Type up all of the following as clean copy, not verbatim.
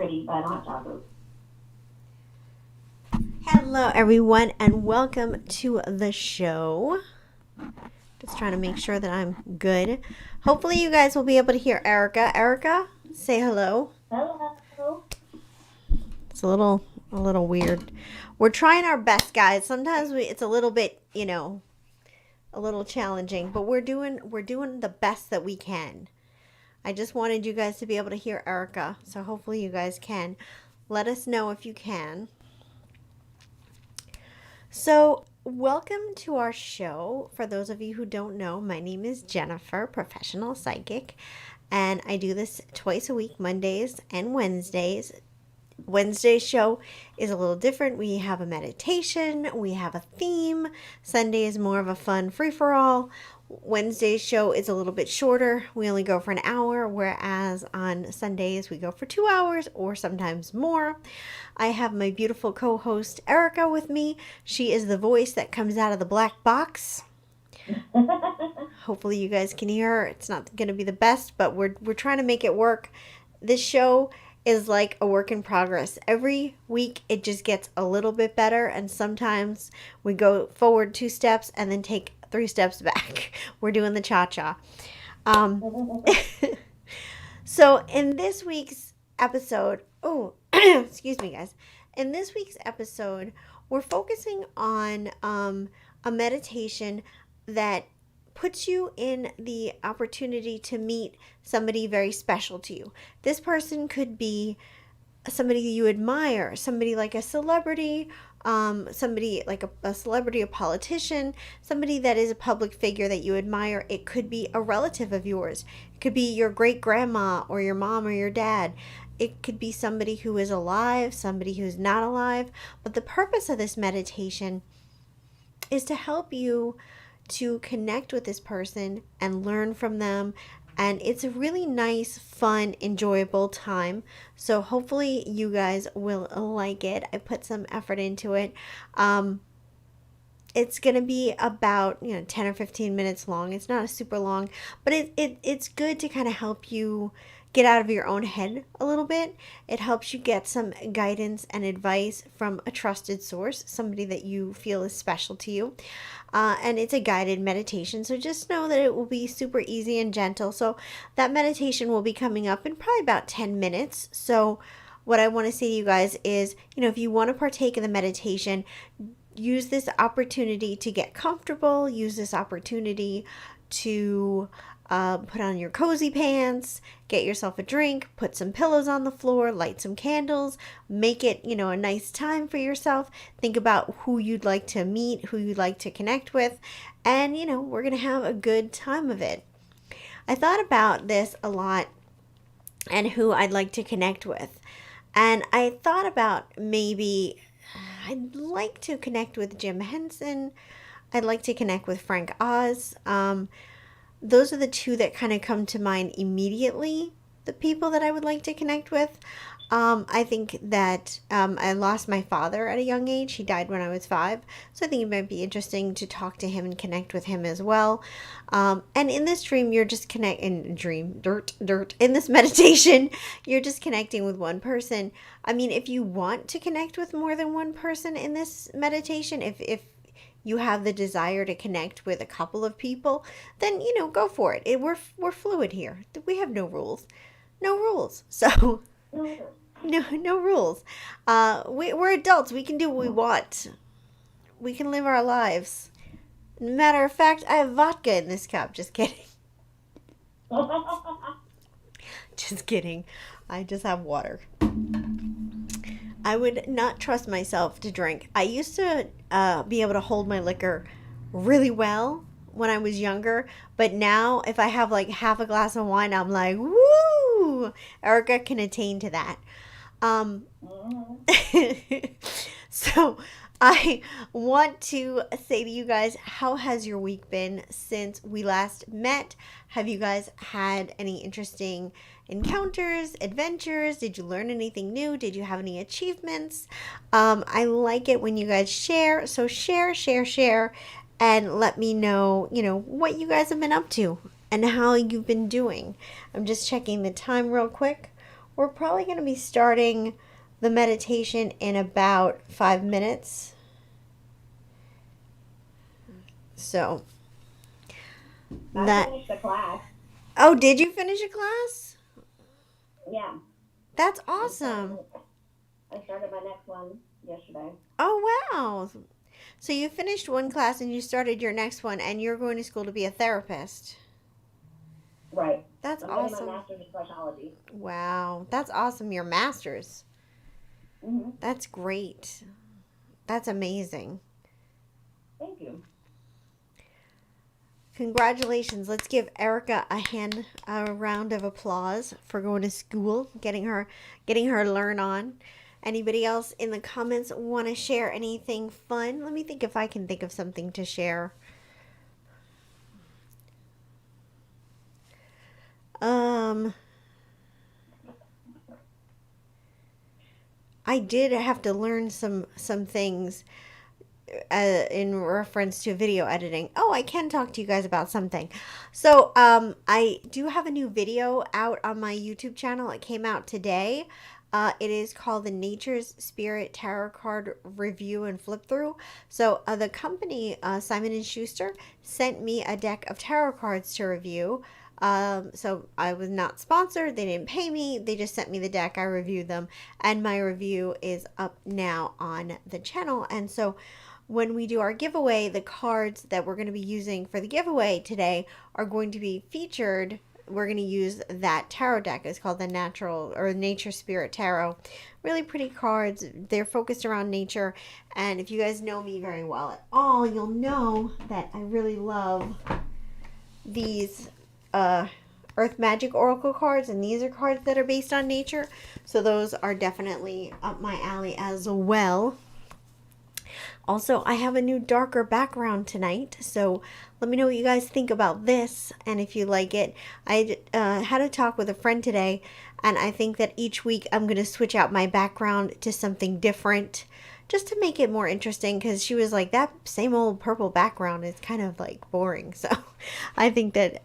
ready by the hot chocolate. Hello, everyone, and welcome to the show. Just trying to make sure that I'm good. Hopefully, you guys will be able to hear Erica. Erica, say hello. Hello. It's a little weird. We're trying our best, guys. Sometimes it's a little bit, a little challenging, but we're doing the best that we can. I just wanted you guys to be able to hear Erica, so hopefully you guys can. Let us know if you can. So, welcome to our show. For those of you who don't know, my name is Jennifer, professional psychic, and I do this twice a week, Mondays and Wednesdays. Wednesday's show is a little different. We have a meditation, we have a theme. Sunday is more of a fun free for all. Wednesday's show is a little bit shorter. We only go for an hour, whereas on Sundays we go for 2 hours or sometimes more. I have my beautiful co-host Erica with me. She is the voice that comes out of the black box. Hopefully you guys can hear her. It's not going to be the best, but we're trying to make it work. This show is like a work in progress. Every week it just gets a little bit better, and sometimes we go forward 2 steps and then take 3 steps back. We're doing the cha-cha. So in this week's episode, excuse me, guys. In this week's episode, we're focusing on a meditation that puts you in the opportunity to meet somebody very special to you. This person could be somebody you admire, somebody like a celebrity, somebody like a celebrity, a politician, somebody that is a public figure that you admire. It could be a relative of yours. It could be your great grandma or your mom or your dad. It could be somebody who is alive, somebody who's not alive. But the purpose of this meditation is to help you to connect with this person and learn from them. And it's a really nice, fun, enjoyable time. So hopefully you guys will like it. I put some effort into it. It's going to be about 10 or 15 minutes long. It's not a super long, but it's good to kind of help you get out of your own head a little bit. It helps you get some guidance and advice from a trusted source, somebody that you feel is special to you. And it's a guided meditation, so just know that it will be super easy and gentle. So that meditation will be coming up in probably about 10 minutes. So what I want to say to you guys is, if you want to partake in the meditation, use this opportunity to get comfortable, use this opportunity to put on your cozy pants, get yourself a drink, put some pillows on the floor, light some candles, make it, a nice time for yourself. Think about who you'd like to meet, who you'd like to connect with, and, we're going to have a good time of it. I thought about this a lot and who I'd like to connect with. And I thought about maybe I'd like to connect with Jim Henson. I'd like to connect with Frank Oz. Those are the 2 that kind of come to mind immediately, the people that I would like to connect with. I think that I lost my father at a young age. He died when I was 5. So I think it might be interesting to talk to him and connect with him as well. And in this dream, you're just in this meditation, you're just connecting with one person. I mean, if you want to connect with more than one person in this meditation, if you have the desire to connect with a couple of people, then, go for it. We're fluid here. We have no rules. No rules. So, no rules. We're adults. We can do what we want. We can live our lives. Matter of fact, I have vodka in this cup. Just kidding. Just kidding. I just have water. I would not trust myself to drink. I used to be able to hold my liquor really well when I was younger, but now if I have like half a glass of wine, I'm like, woo! Erica can attain to that. So I want to say to you guys, how has your week been since we last met? Have you guys had any interesting encounters, adventures? Did you learn anything new? Did you have any achievements? I like it when you guys share. So share, and let me know, what you guys have been up to and how you've been doing. I'm just checking the time real quick. we're probably going to be starting the meditation in about 5 minutes. So I finished the class. Oh, did you finish a class? Yeah. That's awesome. I started my next one yesterday. Oh, wow. So you finished one class and you started your next one, and you're going to school to be a therapist. Right. That's I'm awesome. getting my master's in psychology. Wow. That's awesome. Your master's. Mm-hmm. That's great. That's amazing. Thank you. Congratulations. Let's give Erica a round of applause for going to school, getting her to learn on. Anybody else in the comments want to share anything fun? Let me think if I can think of something to share. I did have to learn some things in reference to video editing. Oh, I can talk to you guys about something. So, I do have a new video out on my YouTube channel. It came out today. It is called the Nature's Spirit Tarot Card Review and Flip Through. So, the company, Simon & Schuster, sent me a deck of tarot cards to review. So I was not sponsored. They didn't pay me. They just sent me the deck. I reviewed them, and my review is up now on the channel. And so when we do our giveaway, the cards that we're going to be using for the giveaway today are going to be featured. We're going to use that tarot deck. It's called the Nature Spirit Tarot. Really pretty cards. They're focused around nature. And if you guys know me very well at all, you'll know that I really love these Earth Magic Oracle cards, and these are cards that are based on nature, so those are definitely up my alley as well. Also, I have a new darker background tonight, so let me know what you guys think about this, and if you like it. I had a talk with a friend today, and I think that each week I'm going to switch out my background to something different, just to make it more interesting, because she was like, that same old purple background is kind of like boring. So I think that,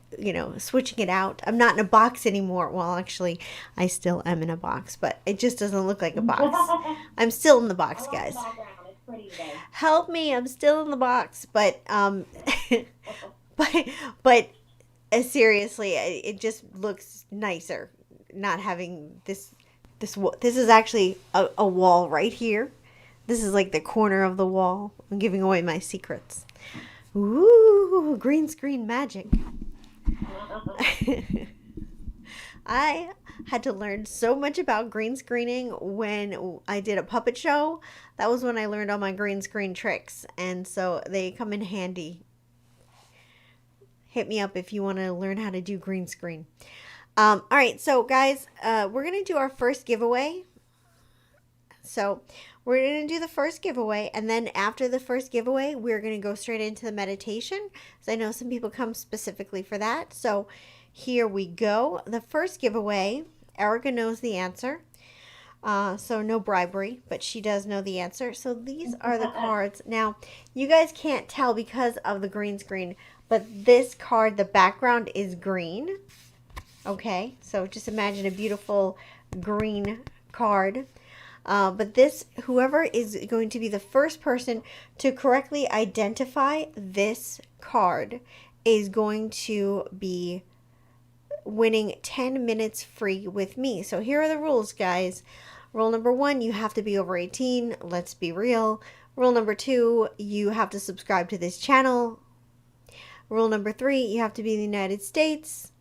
switching it out. I'm not in a box anymore. Well, actually, I still am in a box, but it just doesn't look like a box. I'm still in the box, guys. The background. It's pretty today. Help me, I'm still in the box, but but seriously, it just looks nicer not having this is actually a wall right here. This is like the corner of the wall. I'm giving away my secrets. Ooh, green screen magic. I had to learn so much about green screening when I did a puppet show. That was when I learned all my green screen tricks, and so they come in handy. Hit me up if you want to learn how to do green screen. All right, so guys, we're going to do our first giveaway. So we're going to do the first giveaway, and then after the first giveaway, we're going to go straight into the meditation. So I know some people come specifically for that. So here we go. The first giveaway, Erica knows the answer. So no bribery, but she does know the answer. So these are the cards. Now, you guys can't tell because of the green screen, but this card, the background is green. Okay, so just imagine a beautiful green card. But whoever is going to be the first person to correctly identify this card is going to be winning 10 minutes free with me. So here are the rules, guys. Rule number 1, you have to be over 18. Let's be real. Rule number 2, you have to subscribe to this channel. Rule number 3, you have to be in the United States.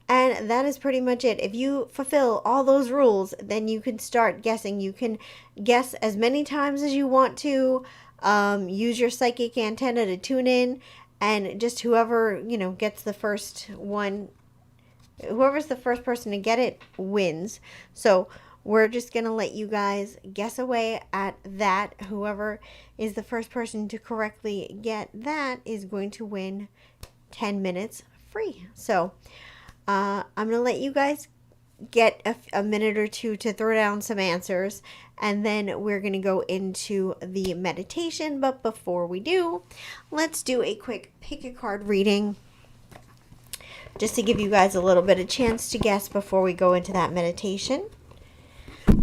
And that is pretty much it. If you fulfill all those rules, then you can start guessing. You can guess as many times as you want to. Use your psychic antenna to tune in. And just whoever, gets the first one, whoever's the first person to get it wins. So we're just going to let you guys guess away at that. Whoever is the first person to correctly get that is going to win 10 minutes free. So I'm going to let you guys get a minute or two to throw down some answers, and then we're going to go into the meditation. But before we do, let's do a quick pick a card reading, just to give you guys a little bit of chance to guess before we go into that meditation.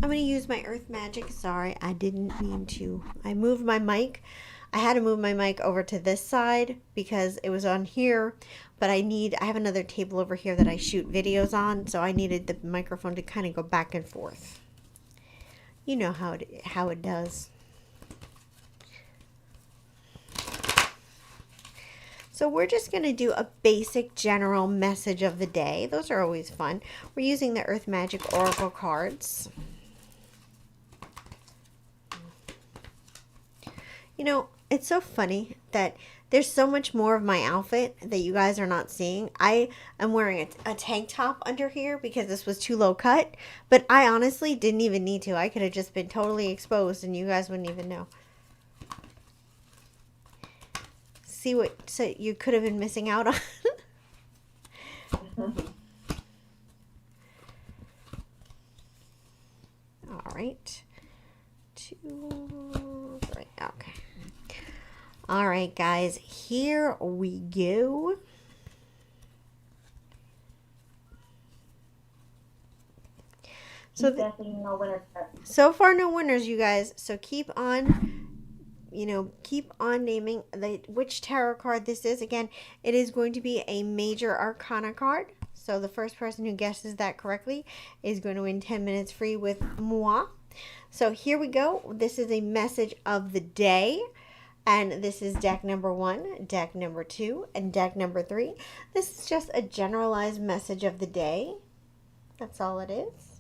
I'm going to use my Earth Magic. Sorry, I didn't mean to. I moved my mic. I had to move my mic over to this side because it was on here, but I have another table over here that I shoot videos on, so I needed the microphone to kind of go back and forth. You know how it does. So we're just going to do a basic general message of the day. Those are always fun. We're using the Earth Magic Oracle cards. You know, it's so funny that there's so much more of my outfit that you guys are not seeing. I am wearing a tank top under here because this was too low cut, but I honestly didn't even need to. I could have just been totally exposed and you guys wouldn't even know. See what so you could have been missing out on? All right. 2, 3, okay. All right, guys, here we go. So so far, no winners, you guys. So keep on, keep on naming which tarot card this is. Again, it is going to be a major arcana card. So the first person who guesses that correctly is going to win 10 minutes free with moi. So here we go. This is a message of the day. And this is deck number 1, deck number 2, and deck number 3. This is just a generalized message of the day. That's all it is.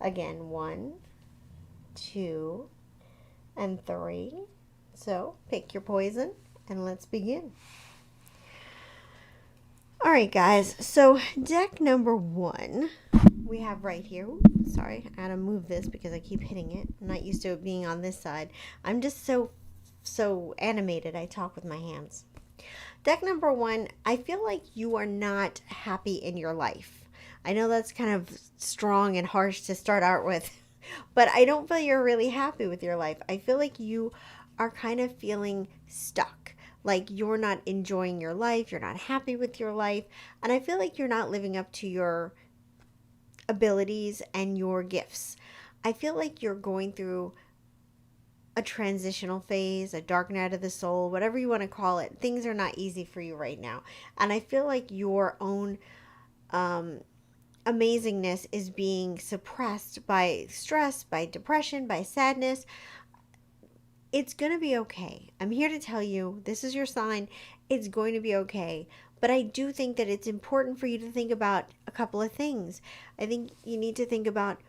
Again, 1, 2, and 3. So pick your poison and let's begin. All right, guys. So deck number 1 we have right here. Sorry, I gotta move this because I keep hitting it. I'm not used to it being on this side. I'm just so animated. I talk with my hands. Deck number 1, I feel like you are not happy in your life. I know that's kind of strong and harsh to start out with, but I don't feel you're really happy with your life. I feel like you are kind of feeling stuck. Like you're not enjoying your life. You're not happy with your life. And I feel like you're not living up to your abilities and your gifts. I feel like you're going through a transitional phase, a dark night of the soul, whatever you want to call it. Things are not easy for you right now. And I feel like your own amazingness is being suppressed by stress, by depression, by sadness. It's going to be okay. I'm here to tell you, this is your sign. It's going to be okay. But I do think that it's important for you to think about a couple of things. I think you need to think about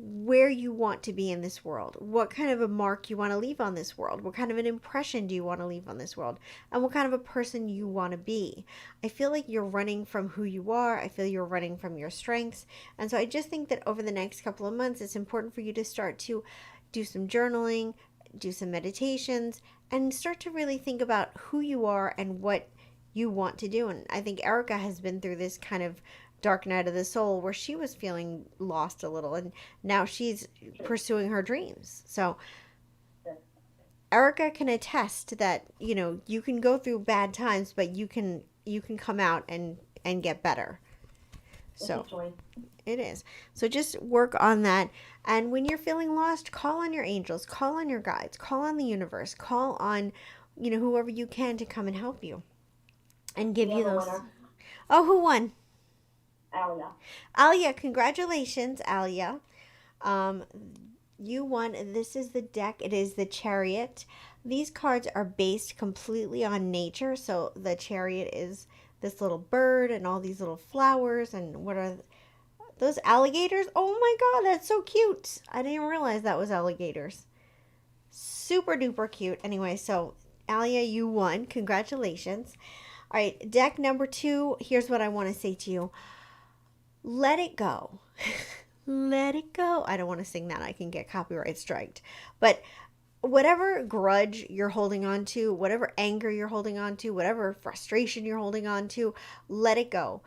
where you want to be in this world, what kind of a mark you want to leave on this world, what kind of an impression do you want to leave on this world, and what kind of a person you want to be. I feel like you're running from who you are. I feel you're running from your strengths. And so I just think that over the next couple of months, it's important for you to start to do some journaling, do some meditations, and start to really think about who you are and what you want to do. And I think Erica has been through this kind of dark night of the soul where she was feeling lost a little, and now she's pursuing her dreams. So Erica can attest that, you can go through bad times, but you can come out and get better. So it is. So just work on that. And when you're feeling lost, call on your angels, call on your guides, call on the universe, call on, whoever you can to come and help you and give you those. Oh, who won? Alia, congratulations, Alia. You won. This is the deck. It is the Chariot. These cards are based completely on nature. So the Chariot is this little bird and all these little flowers. And what are those, alligators? Oh my God, that's so cute. I didn't realize that was alligators. Super duper cute. Anyway, so Alia, you won. Congratulations. All right, deck number 2. Here's what I want to say to you. Let it go. Let it go. I don't want to sing that. I can get copyright striked. But whatever grudge you're holding on to, whatever anger you're holding on to, whatever frustration you're holding on to, let it go.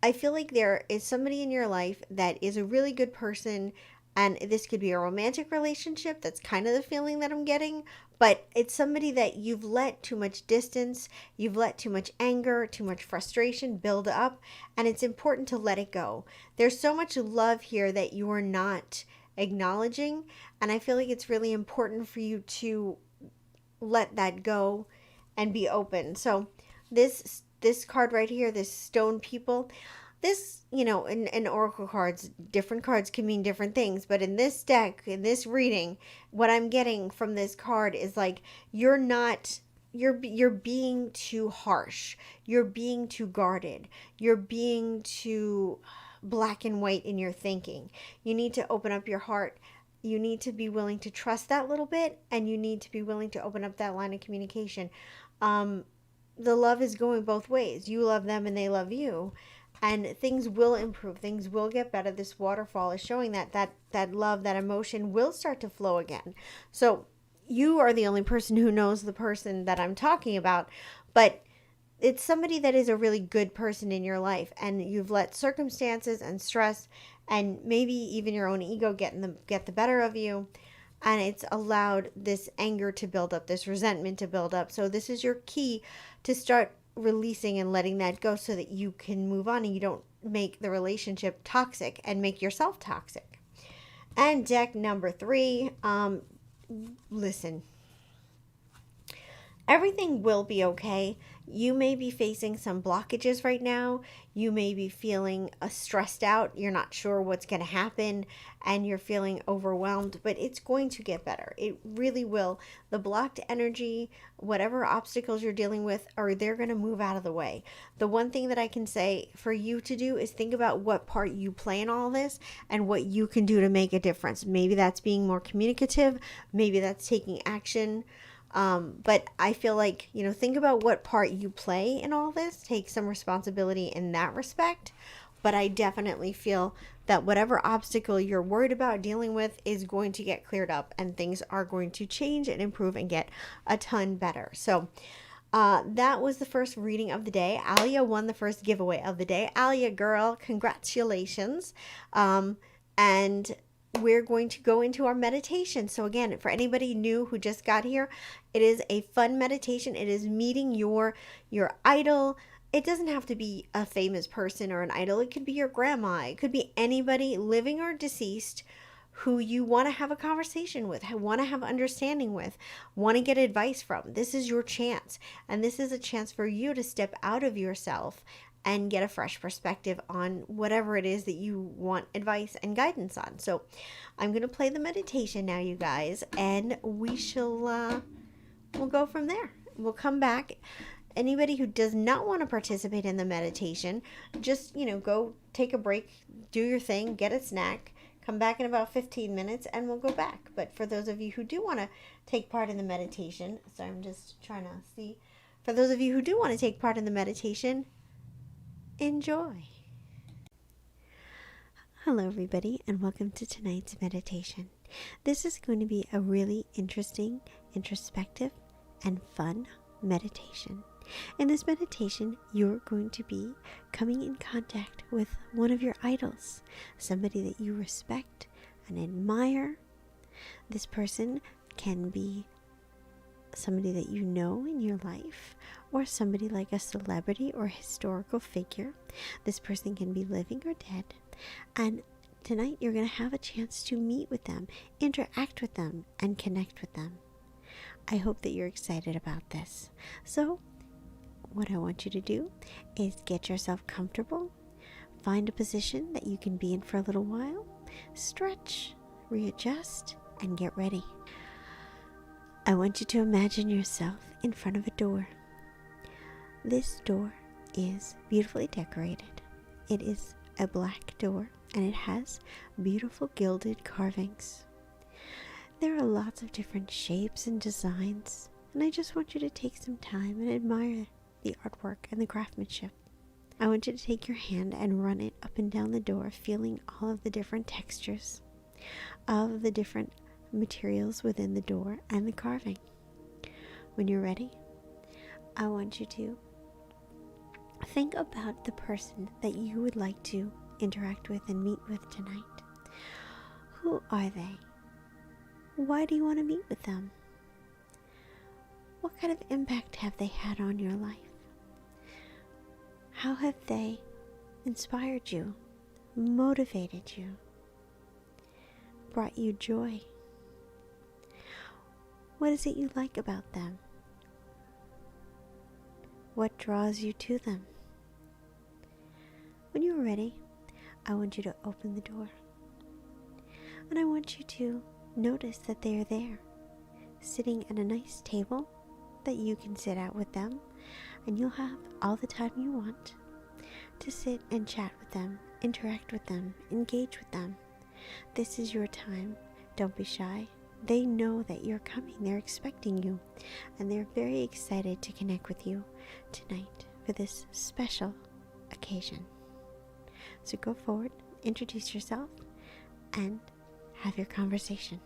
I feel like there is somebody in your life that is a really good person, and this could be a romantic relationship. That's kind of the feeling that I'm getting. But it's somebody that you've let too much distance, you've let too much anger, too much frustration build up, and it's important to let it go. There's so much love here that you are not acknowledging. And I feel like it's really important for you to let that go and be open. So this card right here, this stone people, this, in oracle cards, different cards can mean different things, but in this deck, in this reading, what I'm getting from this card is like, you're not, you're being too harsh, you're being too guarded, you're being too black and white in your thinking. You need to open up your heart. You need to be willing to trust that little bit, and you need to be willing to open up that line of communication. um the love is going both ways. You love them and they love you, and things will improve, things will get better. This waterfall is showing that love, that emotion will start to flow again. So you are the only person who knows the person that I'm talking about, but it's somebody that is a really good person in your life, and you've let circumstances and stress and maybe even your own ego get the better of you, and it's allowed this anger to build up, this resentment to build up. So this is your key to start releasing and letting that go, so that you can move on and you don't make the relationship toxic and make yourself toxic. And deck number 3, listen, everything will be okay. You may be facing some blockages right now. You may be feeling stressed out. You're not sure what's going to happen and you're feeling overwhelmed, but it's going to get better. It really will. The blocked energy, whatever obstacles you're dealing with, they're going to move out of the way. The one thing that I can say for you to do is think about what part you play in all this and what you can do to make a difference. Maybe that's being more communicative. Maybe that's taking action. But I feel like, think about what part you play in all this, take some responsibility in that respect. But I definitely feel that whatever obstacle you're worried about dealing with is going to get cleared up, and things are going to change and improve and get a ton better. So, that was the first reading of the day. Alia won the first giveaway of the day. Alia, girl, congratulations. And we're going to go into our meditation. So again, for anybody new who just got here, it is a fun meditation. It is meeting your idol. It doesn't have to be a famous person or an idol. It could be your grandma. It could be anybody, living or deceased, who you want to have a conversation with, want to have understanding with, want to get advice from. This is your chance. And this is a chance for you to step out of yourself and get a fresh perspective on whatever it is that you want advice and guidance on. So I'm going to play the meditation now, you guys, and we shall, we'll go from there. We'll come back. Anybody who does not want to participate in the meditation, just, go take a break, do your thing, get a snack, come back in about 15 minutes, and we'll go back. But for those of you who do want to take part in the meditation, so I'm just trying to see, for those of you who do want to take part in the meditation, enjoy. Hello everybody, and welcome to tonight's meditation. This is going to be a really interesting, introspective, and fun meditation. In this meditation, you're going to be coming in contact with one of your idols, somebody that you respect and admire. This person can be somebody that you know in your life, or somebody like a celebrity or historical figure. This person can be living or dead. And tonight you're going to have a chance to meet with them, interact with them, and connect with them. I hope that you're excited about this. So what I want you to do is get yourself comfortable, find a position that you can be in for a little while, stretch, readjust, and get ready. I want you to imagine yourself in front of a door. This door is beautifully decorated. It is a black door, and it has beautiful gilded carvings. There are lots of different shapes and designs, and I just want you to take some time and admire the artwork and the craftsmanship. I want you to take your hand and run it up and down the door, feeling all of the different textures of the different materials within the door and the carving. When you're ready, I want you to think about the person that you would like to interact with and meet with tonight. Who are they? Why do you want to meet with them? What kind of impact have they had on your life? How have they inspired you, motivated you? brought you joy? What is it you like about them? What draws you to them? When you're ready, I want you to open the door. And I want you to notice that they are there, sitting at a nice table that you can sit at with them, and you'll have all the time you want to sit and chat with them, interact with them, engage with them. This is your time. Don't be shy. They know that you're coming. They're expecting you, and they're very excited to connect with you tonight for this special occasion. So go forward, introduce yourself, and have your conversation.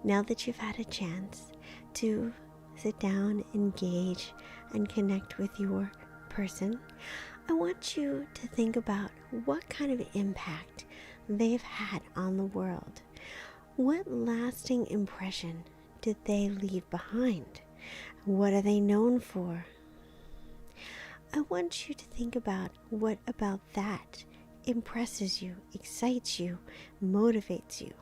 Now that you've had a chance to sit down, engage, and connect with your person, I want you to think about what kind of impact they've had on the world. What lasting impression did they leave behind? What are they known for? I want you to think about what about that impresses you, excites you, motivates you.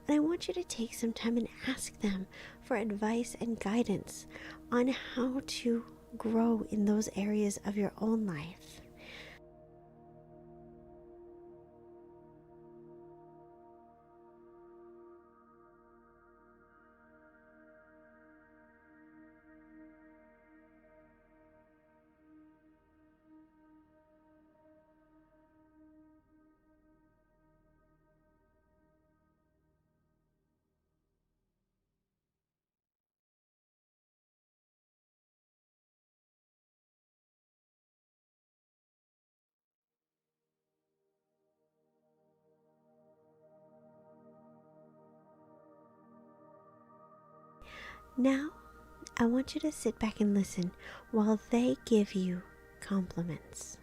And I want you to take some time and ask them for advice and guidance on how to grow in those areas of your own life. Now, I want you to sit back and listen while they give you compliments.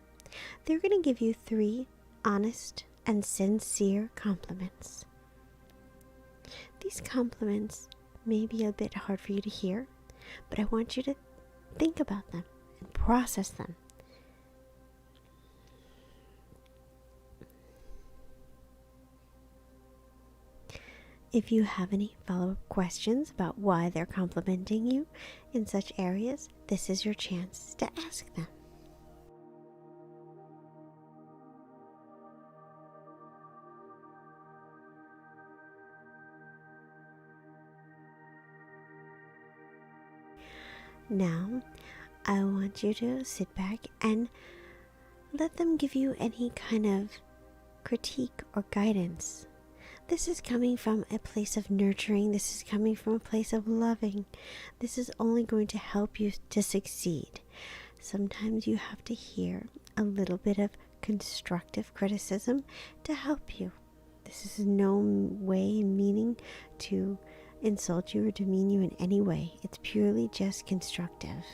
They're going to give you 3 honest and sincere compliments. These compliments may be a bit hard for you to hear, but I want you to think about them and process them. If you have any follow-up questions about why they're complimenting you in such areas, this is your chance to ask them. Now, I want you to sit back and let them give you any kind of critique or guidance. This is coming from a place of nurturing. This is coming from a place of loving. This is only going to help you to succeed. Sometimes you have to hear a little bit of constructive criticism to help you. This is no way meaning to insult you or demean you in any way. It's purely just constructive.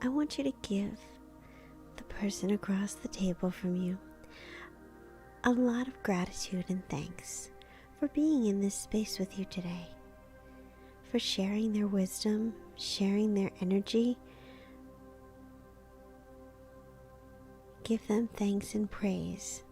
I want you to give the person across the table from you a lot of gratitude and thanks for being in this space with you today, for sharing their wisdom, sharing their energy. Give them thanks and praise.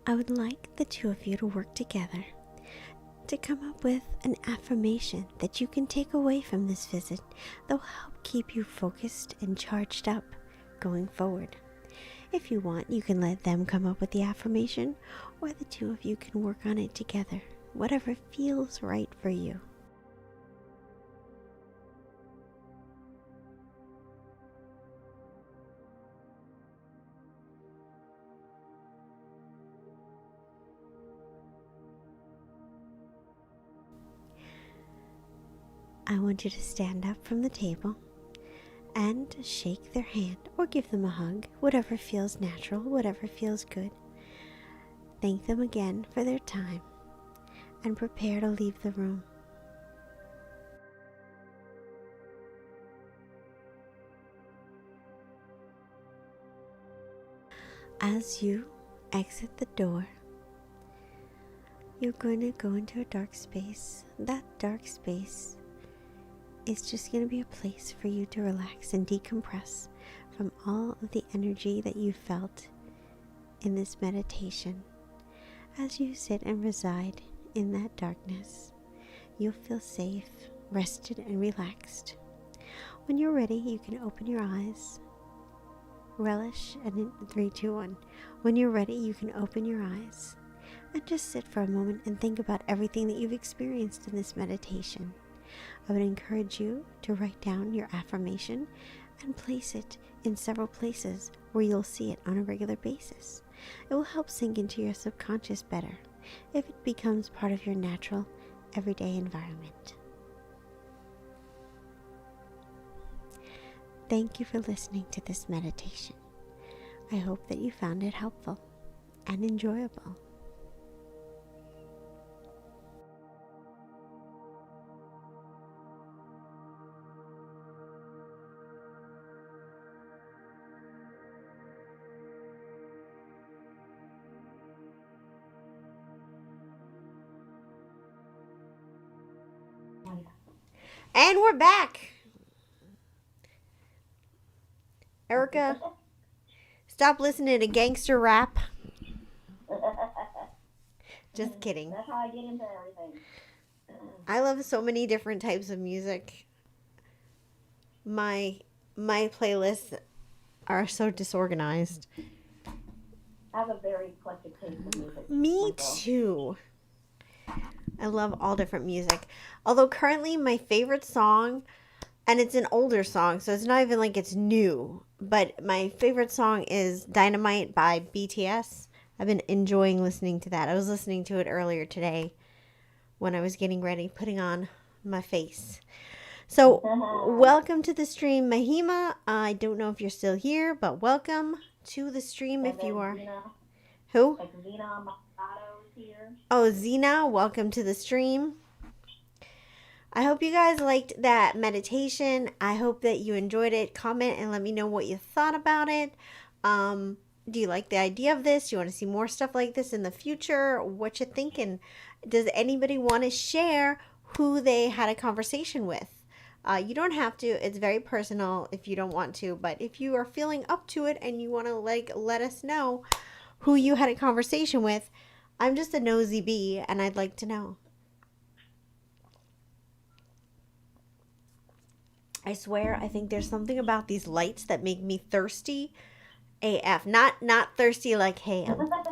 I would like the 2 of you to work together to come up with an affirmation that you can take away from this visit that will help keep you focused and charged up going forward. If you want, you can let them come up with the affirmation, or the 2 of you can work on it together, whatever feels right for you. I want you to stand up from the table and shake their hand or give them a hug, whatever feels natural, whatever feels good. Thank them again for their time and prepare to leave the room. As you exit the door, you're going to go into a dark space. That dark space is just going to be a place for you to relax and decompress from all of the energy that you felt in this meditation. As you sit and reside in that darkness, you'll feel safe, rested, and relaxed. When you're ready, you can open your eyes. Relish, and in 3, 2, 1. When you're ready, you can open your eyes and just sit for a moment and think about everything that you've experienced in this meditation. I would encourage you to write down your affirmation and place it in several places where you'll see it on a regular basis. It will help sink into your subconscious better if it becomes part of your natural, everyday environment. Thank you for listening to this meditation. I hope that you found it helpful and enjoyable. And we're back. Erica, stop listening to gangster rap. Just kidding. That's how I get into everything. I love so many different types of music. My playlists are so disorganized. I have a very eclectic taste in music. Me myself. too. I love all different music. Although currently my favorite song, and it's an older song, so it's not even like it's new, but my favorite song is Dynamite by BTS. I've been enjoying listening to that. I was listening to it earlier today when I was getting ready, putting on my face. So, welcome to the stream, Mahima. I don't know if you're still here, but welcome to the stream if you are. Zena, Who? like Zena Machado is here. Oh, Zena, welcome to the stream. I hope you guys liked that meditation. I hope that you enjoyed it. Comment and let me know what you thought about it. Do you like the idea of this? Do you want to see more stuff like this in the future? What you thinking? Does anybody want to share who they had a conversation with? You don't have to. It's very personal if you don't want to. But if you are feeling up to it and you want to let us know who you had a conversation with, I'm just a nosy bee and I'd like to know. I swear, I think there's something about these lights that make me thirsty AF. Not thirsty like, hey,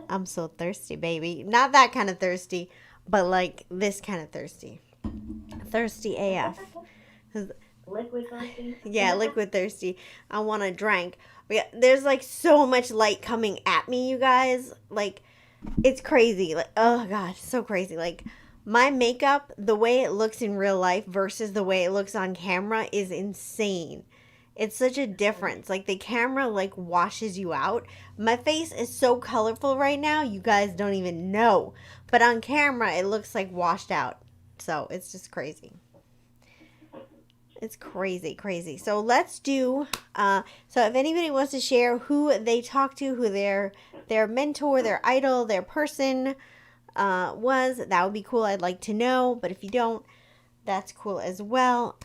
I'm so thirsty, baby. Not that kind of thirsty, but like this kind of thirsty. Thirsty AF. Liquid thirsty. Yeah, liquid thirsty. I want a drink. There's like so much light coming at me, you guys. Like, it's crazy. Like, oh gosh, so crazy. Like, my makeup, the way it looks in real life versus the way it looks on camera is insane. It's such a difference. Like, the camera, like, washes you out. My face is so colorful right now, you guys don't even know. But on camera, it looks, like, washed out. So, it's just crazy. It's crazy. So, let's do, so if anybody wants to share who they talked to, who their mentor, their idol, their person was, that would be cool. I'd like to know. But if you don't, that's cool as well.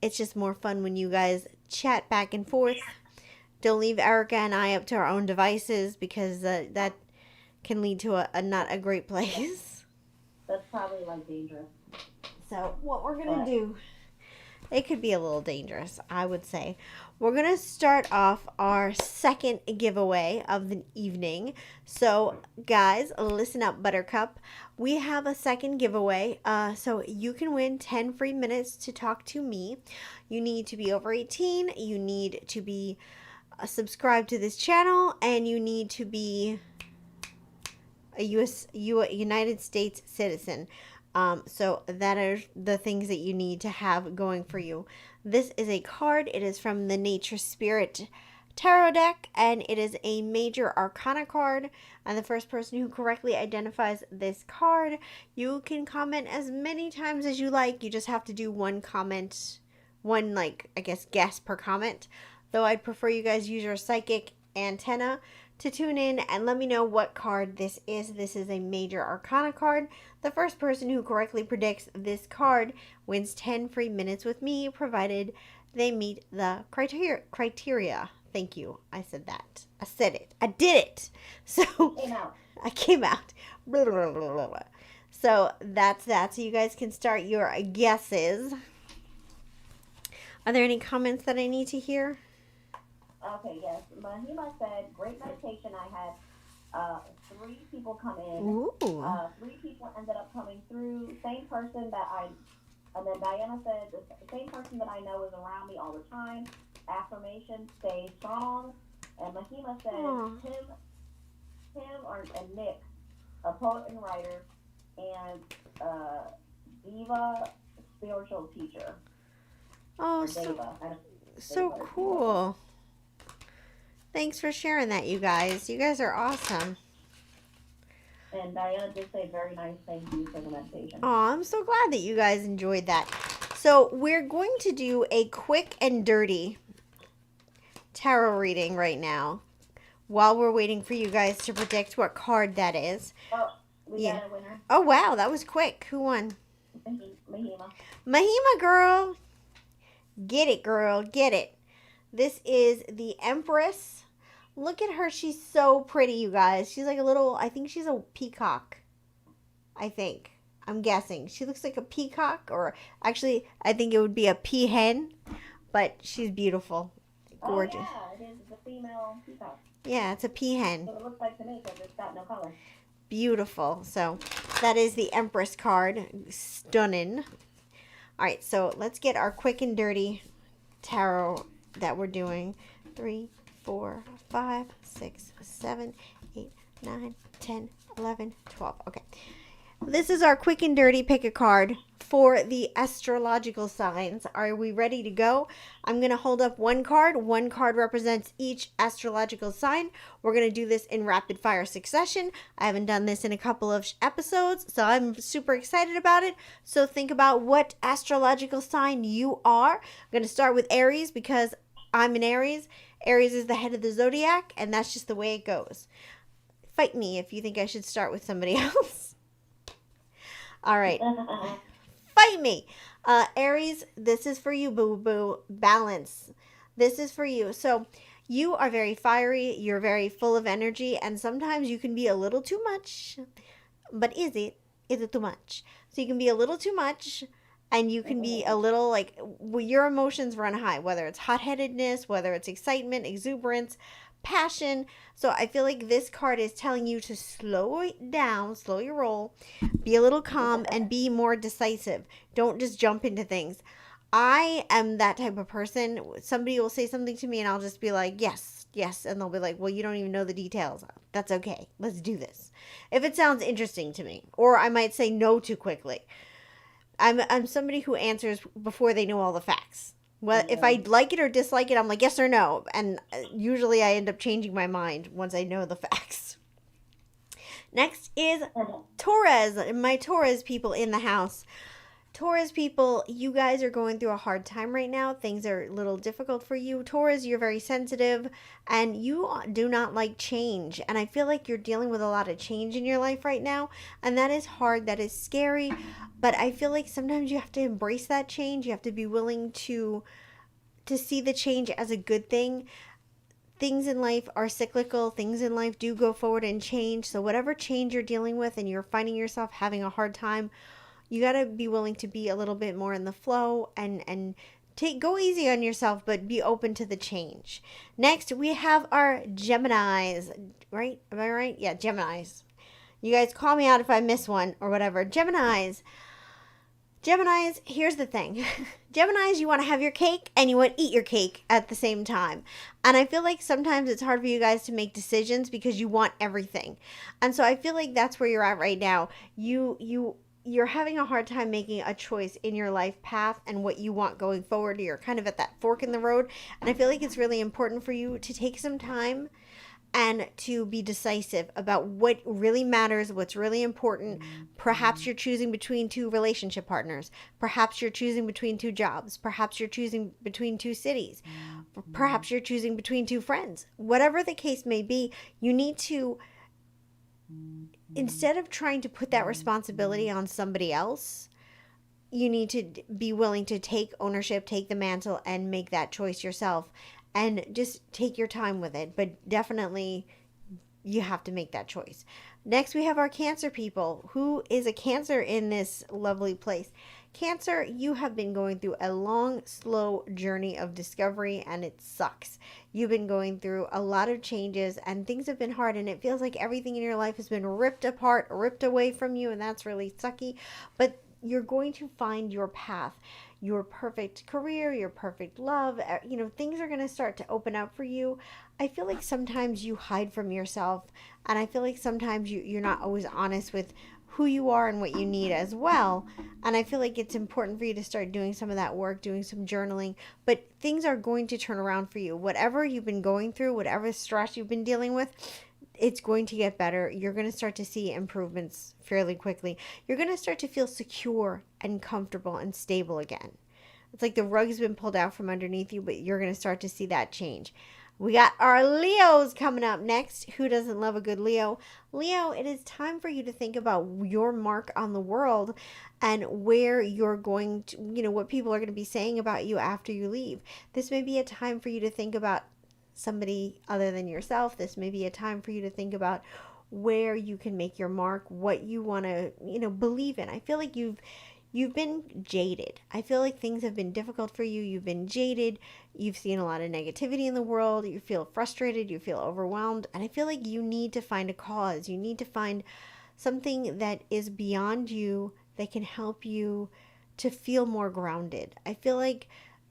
It's just more fun when you guys chat back and forth. Don't leave Erica and I up to our own devices because that can lead to a not a great place. That's probably like dangerous. So what we're going to do, it could be a little dangerous, I would say. We're going to start off our second giveaway of the evening. So, guys, listen up, Buttercup. We have a second giveaway. So you can win 10 free minutes to talk to me. You need to be over 18. You need to be subscribed to this channel. And you need to be a United States citizen. So that are the things that you need to have going for you. This is a card. It is from the Nature Spirit Tarot deck, and it is a major arcana card. And the first person who correctly identifies this card, you can comment as many times as you like. You just have to do one comment, one, like, I guess, guess per comment. Though I'd prefer you guys use your psychic antenna to tune in and let me know what card this is. This is a major arcana card. The first person who correctly predicts this card wins 10 free minutes with me, provided they meet the criteria. Thank you. I said that. I said it. I did it. So Came out. I came out. Blah, blah, blah, blah, blah. So that's that. So you guys can start your guesses. Are there any comments that I need to hear? Okay, yes. Mahima said, great meditation. I had 3 people come in. Ooh. 3 people ended up coming through. Same person that and then Diana said, the same person that I know is around me all the time. Affirmation, stay strong. And Mahima said, Aw. and Nick, a poet and writer, and Diva, spiritual teacher. Oh, Or so, Deva. so cool. Thanks for sharing that, you guys. You guys are awesome. And Diana did say very nice thank you for the meditation. Oh, I'm so glad that you guys enjoyed that. So we're going to do a quick and dirty tarot reading right now while we're waiting for you guys to predict what card that is. Oh, we Yeah. got a winner. Oh, wow. That was quick. Who won? Mahima. Mahima, girl. Get it, girl. Get it. This is the Empress. Look at her. She's so pretty, you guys. She's like a little, I think she's a peacock. I think. I'm guessing. She looks like a peacock, or actually, I think it would be a peahen, but she's beautiful. Gorgeous. Oh, yeah, it is the female peacock. Yeah, it's a peahen. So it looks like to me because it's got no color. Beautiful. So that is the Empress card. Stunning. All right, so let's get our quick and dirty tarot that we're doing. 3, 4, 5, 6, 7, 8, 9, 10, 11, 12. Okay. This is our quick and dirty pick a card for the astrological signs. Are we ready to go? I'm going to hold up one card. One card represents each astrological sign. We're going to do this in rapid fire succession. I haven't done this in a couple of episodes, so I'm super excited about it. So think about what astrological sign you are. I'm going to start with Aries because I'm an Aries. Aries is the head of the zodiac, and that's just the way it goes. Fight me if you think I should start with somebody else. All right. Fight me. Aries, this is for you, boo-boo. Balance. This is for you. So you are very fiery. You're very full of energy. And sometimes you can be a little too much. But is it? Is it too much? So you can be a little too much. And you can be a little like, your emotions run high. Whether it's hot-headedness, whether it's excitement, exuberance, passion. So I feel like this card is telling you to slow it down, slow your roll, be a little calm, and be more decisive. Don't just jump into things. I am that type of person. Somebody will say something to me and I'll just be like, yes, yes. And they'll be like, well, you don't even know the details. That's okay. Let's do this. If it sounds interesting to me. Or I might say no too quickly. I'm somebody who answers before they know all the facts. Well, if I like it or dislike it, I'm like, yes or no. And usually I end up changing my mind once I know the facts. Next is Taurus. My Taurus people in the house. Taurus people, you guys are going through a hard time right now. Things are a little difficult for you. Taurus, you're very sensitive and you do not like change. And I feel like you're dealing with a lot of change in your life right now. And that is hard. That is scary. But I feel like sometimes you have to embrace that change. You have to be willing to see the change as a good thing. Things in life are cyclical. Things in life do go forward and change. So whatever change you're dealing with and you're finding yourself having a hard time, you got to be willing to be a little bit more in the flow and go easy on yourself, but be open to the change. Next, we have our Geminis, right? Am I right? Yeah, Geminis. You guys call me out if I miss one or whatever. Geminis, here's the thing. Geminis, you want to have your cake and you want to eat your cake at the same time. And I feel like sometimes it's hard for you guys to make decisions because you want everything. And so I feel like that's where you're at right now. You're having a hard time making a choice in your life path and what you want going forward. You're kind of at that fork in the road. And I feel like it's really important for you to take some time and to be decisive about what really matters, what's really important. Perhaps you're choosing between 2 relationship partners. Perhaps you're choosing between 2 jobs. Perhaps you're choosing between 2 cities. Perhaps you're choosing between 2 friends. Whatever the case may be, you need to, instead of trying to put that responsibility on somebody else, you need to be willing to take ownership, take the mantle, and make that choice yourself. and just take your time with it. But definitely you have to make that choice. Next, we have our Cancer people. Who is a Cancer in this lovely place? Cancer, you have been going through a long, slow journey of discovery, and it sucks. You've been going through a lot of changes, and things have been hard, and it feels like everything in your life has been ripped apart, ripped away from you, and that's really sucky. But you're going to find your path, your perfect career, your perfect love. Things are going to start to open up for you. I feel like sometimes you hide from yourself, and I feel like sometimes you're not always honest with who you are and what you need as well. And I feel like it's important for you to start doing some of that work, doing some journaling. But things are going to turn around for you. Whatever you've been going through, whatever stress you've been dealing with, it's going to get better. You're going to start to see improvements fairly quickly. You're going to start to feel secure and comfortable and stable again. It's like the rug's been pulled out from underneath you, but you're going to start to see that change. We got our Leos coming up next. Who doesn't love a good Leo? Leo, it is time for you to think about your mark on the world and where you're going to, what people are going to be saying about you after you leave. This may be a time for you to think about somebody other than yourself. This may be a time for you to think about where you can make your mark, what you want to, believe in. I feel like you've been jaded. I feel like things have been difficult for you. You've been jaded. You've seen a lot of negativity in the world. You feel frustrated. You feel overwhelmed. And I feel like you need to find a cause. You need to find something that is beyond you that can help you to feel more grounded. I feel like,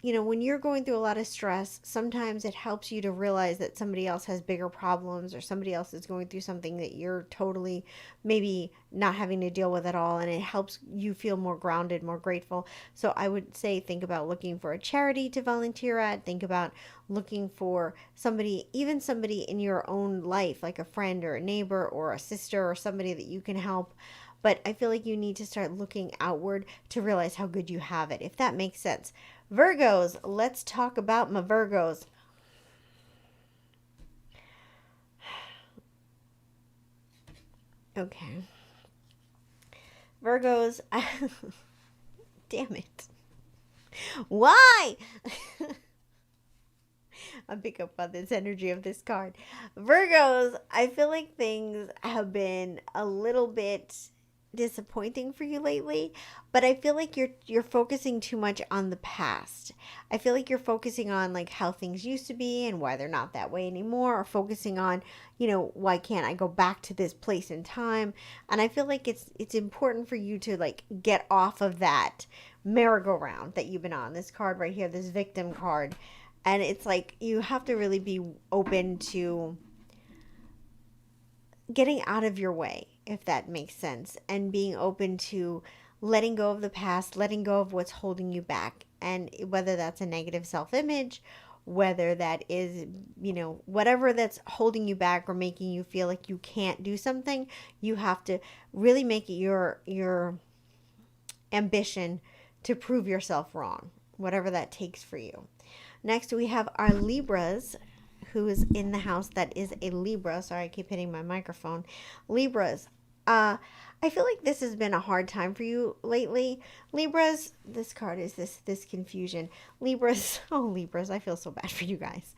when you're going through a lot of stress, sometimes it helps you to realize that somebody else has bigger problems, or somebody else is going through something that you're totally maybe not having to deal with at all. And it helps you feel more grounded, more grateful. So I would say think about looking for a charity to volunteer at. Think about looking for somebody, even somebody in your own life, like a friend or a neighbor or a sister or somebody that you can help. But I feel like you need to start looking outward to realize how good you have it, if that makes sense. Virgos, let's talk about my Virgos. Okay. Virgos, damn it. Why? I'll pick up on this energy of this card. Virgos, I feel like things have been a little bit disappointing for you lately, but I feel like you're focusing too much on the past. I feel like you're focusing on like how things used to be and why they're not that way anymore, or focusing on, why can't I go back to this place in time? And I feel like it's important for you to like get off of that merry-go-round that you've been on. This card right here, this victim card. And it's like you have to really be open to getting out of your way, if that makes sense, and being open to letting go of the past, letting go of what's holding you back. And whether that's a negative self-image, whether that is, whatever that's holding you back or making you feel like you can't do something, you have to really make it your ambition to prove yourself wrong, whatever that takes for you. Next, we have our Libras, who is in the house that is a Libra. Sorry, I keep hitting my microphone. Libras. I feel like this has been a hard time for you lately. Libras, this card is this confusion. Libras, oh Libras, I feel so bad for you guys.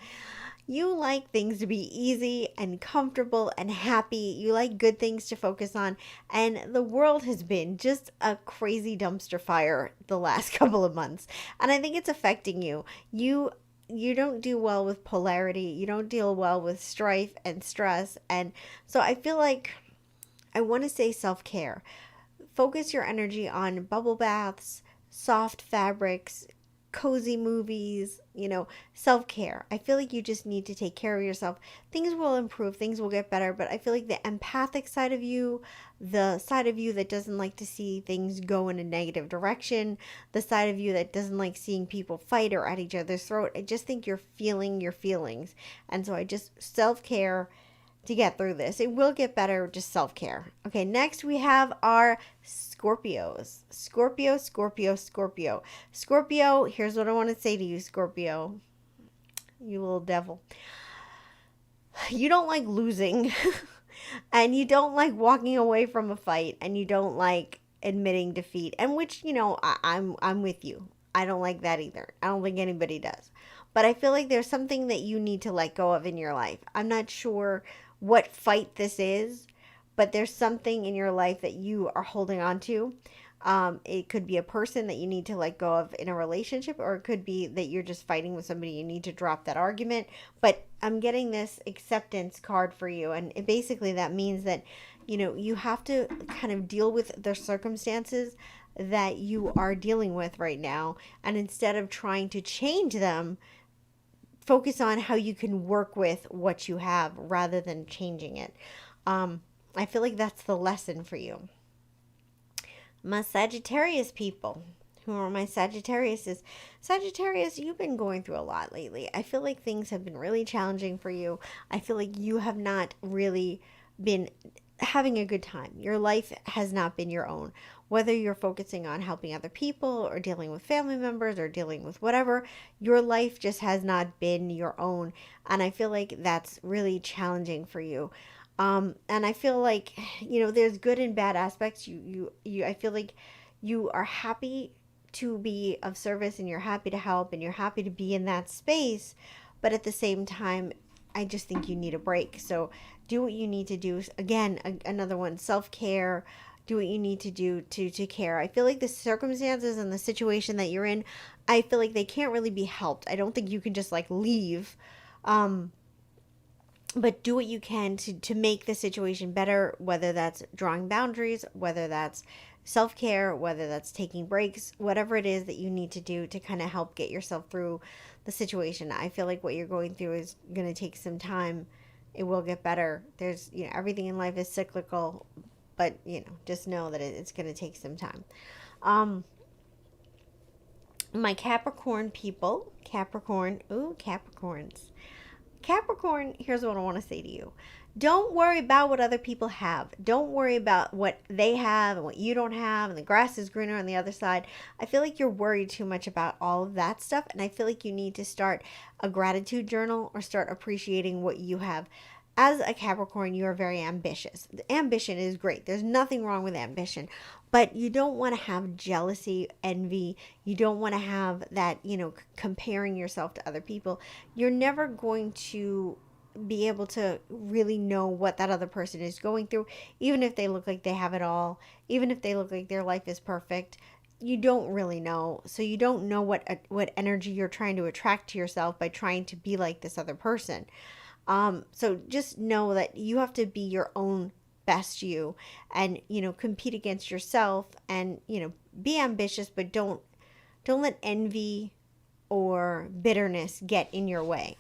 You like things to be easy and comfortable and happy. You like good things to focus on. And the world has been just a crazy dumpster fire the last couple of months. And I think it's affecting you. You don't do well with polarity. You don't deal well with strife and stress. And so I feel like I want to say self-care. Focus your energy on bubble baths, soft fabrics, cozy movies, self-care. I feel like you just need to take care of yourself. Things will improve, things will get better, but I feel like the empathic side of you, the side of you that doesn't like to see things go in a negative direction, the side of you that doesn't like seeing people fight or at each other's throat, I just think you're feeling your feelings. And so I just self-care to get through this. It will get better, just self-care. Okay, next we have our Scorpios. Scorpio, Scorpio, Scorpio. Scorpio, here's what I want to say to you, Scorpio. You little devil. You don't like losing. And you don't like walking away from a fight. And you don't like admitting defeat. And which, I'm with you. I don't like that either. I don't think anybody does. but I feel like there's something that you need to let go of in your life. I'm not sure what fight this is, but there's something in your life that you are holding on to. It could be a person that you need to let go of in a relationship, or it could be that you're just fighting with somebody. You need to drop that argument. But I'm getting this acceptance card for you. And basically, that means that, you have to kind of deal with the circumstances that you are dealing with right now. And instead of trying to change them, focus on how you can work with what you have rather than changing it. I feel like that's the lesson for you. My Sagittarius people. Who are my Sagittariuses? Sagittarius, you've been going through a lot lately. I feel like things have been really challenging for you. I feel like you have not really been having a good time. Your life has not been your own. Whether you're focusing on helping other people or dealing with family members or dealing with whatever, your life just has not been your own. And I feel like that's really challenging for you. And I feel like, there's good and bad aspects. I feel like you are happy to be of service and you're happy to help and you're happy to be in that space. But at the same time, I just think you need a break. So do what you need to do. Again, another one, self-care. Do what you need to do to care. I feel like the circumstances and the situation that you're in, I feel like they can't really be helped. I don't think you can just like leave. But do what you can to make the situation better, whether that's drawing boundaries, whether that's self-care, whether that's taking breaks, whatever it is that you need to do to kind of help get yourself through the situation. I feel like what you're going through is going to take some time. It will get better. There's, everything in life is cyclical, but, just know that it's going to take some time. My Capricorn people, Capricorns. Capricorn, here's what I want to say to you. Don't worry about what other people have. Don't worry about what they have and what you don't have, and the grass is greener on the other side. I feel like you're worried too much about all of that stuff, and I feel like you need to start a gratitude journal or start appreciating what you have. As a Capricorn, you are very ambitious. Ambition is great. There's nothing wrong with ambition, but you don't want to have jealousy, envy. You don't want to have that, comparing yourself to other people. You're never going to be able to really know what that other person is going through, even if they look like they have it all, even if they look like their life is perfect. You don't really know. So you don't know what energy you're trying to attract to yourself by trying to be like this other person. So just know that you have to be your own best you and, compete against yourself and, be ambitious, but don't let envy or bitterness get in your way.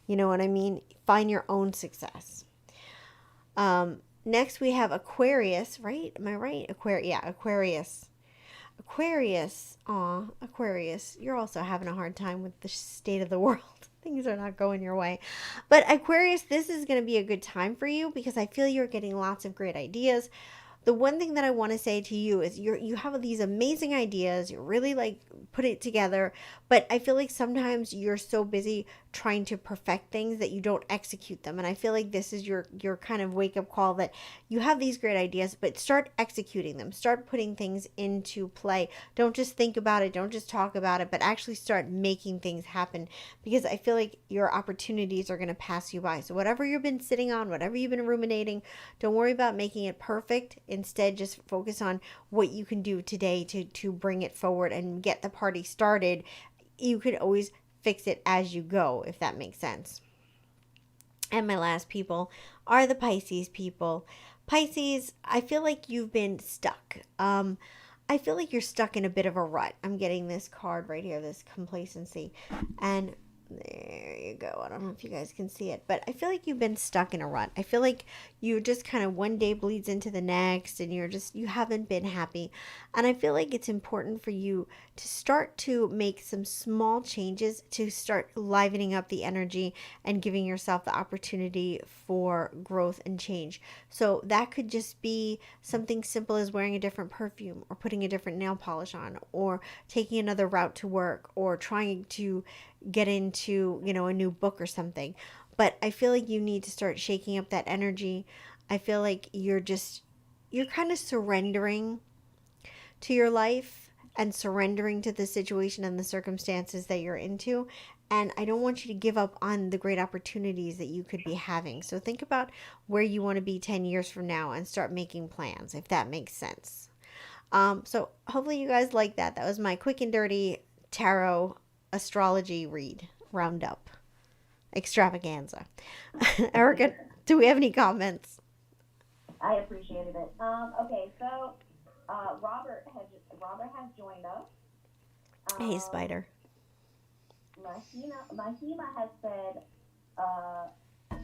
You know what I mean? Find your own success. Next we have Aquarius, right? Am I right? Aquarius. Aquarius, you're also having a hard time with the state of the world. Things are not going your way. But Aquarius, this is going to be a good time for you because I feel you're getting lots of great ideas. The one thing that I want to say to you is you have these amazing ideas. You really put it together, but I feel like sometimes you're so busy trying to perfect things that you don't execute them. And I feel like this is your kind of wake up call that you have these great ideas, but start executing them. Start putting things into play. Don't just think about it. Don't just talk about it, but actually start making things happen because I feel like your opportunities are going to pass you by. So whatever you've been sitting on, whatever you've been ruminating, don't worry about making it perfect. Instead, just focus on what you can do today to bring it forward and get the party started. You could always fix it as you go, if that makes sense. And my last people are the Pisces people. Pisces, I feel like you've been stuck. I feel like you're stuck in a bit of a rut. I'm getting this card right here, this complacency. And there you go. I don't know if you guys can see it, but I feel like you've been stuck in a rut. I feel like you just kind of one day bleeds into the next and you haven't been happy. And I feel like it's important for you to start to make some small changes to start livening up the energy and giving yourself the opportunity for growth and change. So that could just be something simple as wearing a different perfume or putting a different nail polish on or taking another route to work or trying to get into, a new book or something. But I feel like you need to start shaking up that energy. I feel like you're kind of surrendering to your life and surrendering to the situation and the circumstances that you're into. and I don't want you to give up on the great opportunities that you could be having. So think about where you want to be 10 years from now and start making plans, if that makes sense. So hopefully you guys like that. That was my quick and dirty tarot astrology read roundup extravaganza. Erica, do we have any comments? I appreciated it. Okay, so Robert has joined us. Hey, Spider. Mahima has said,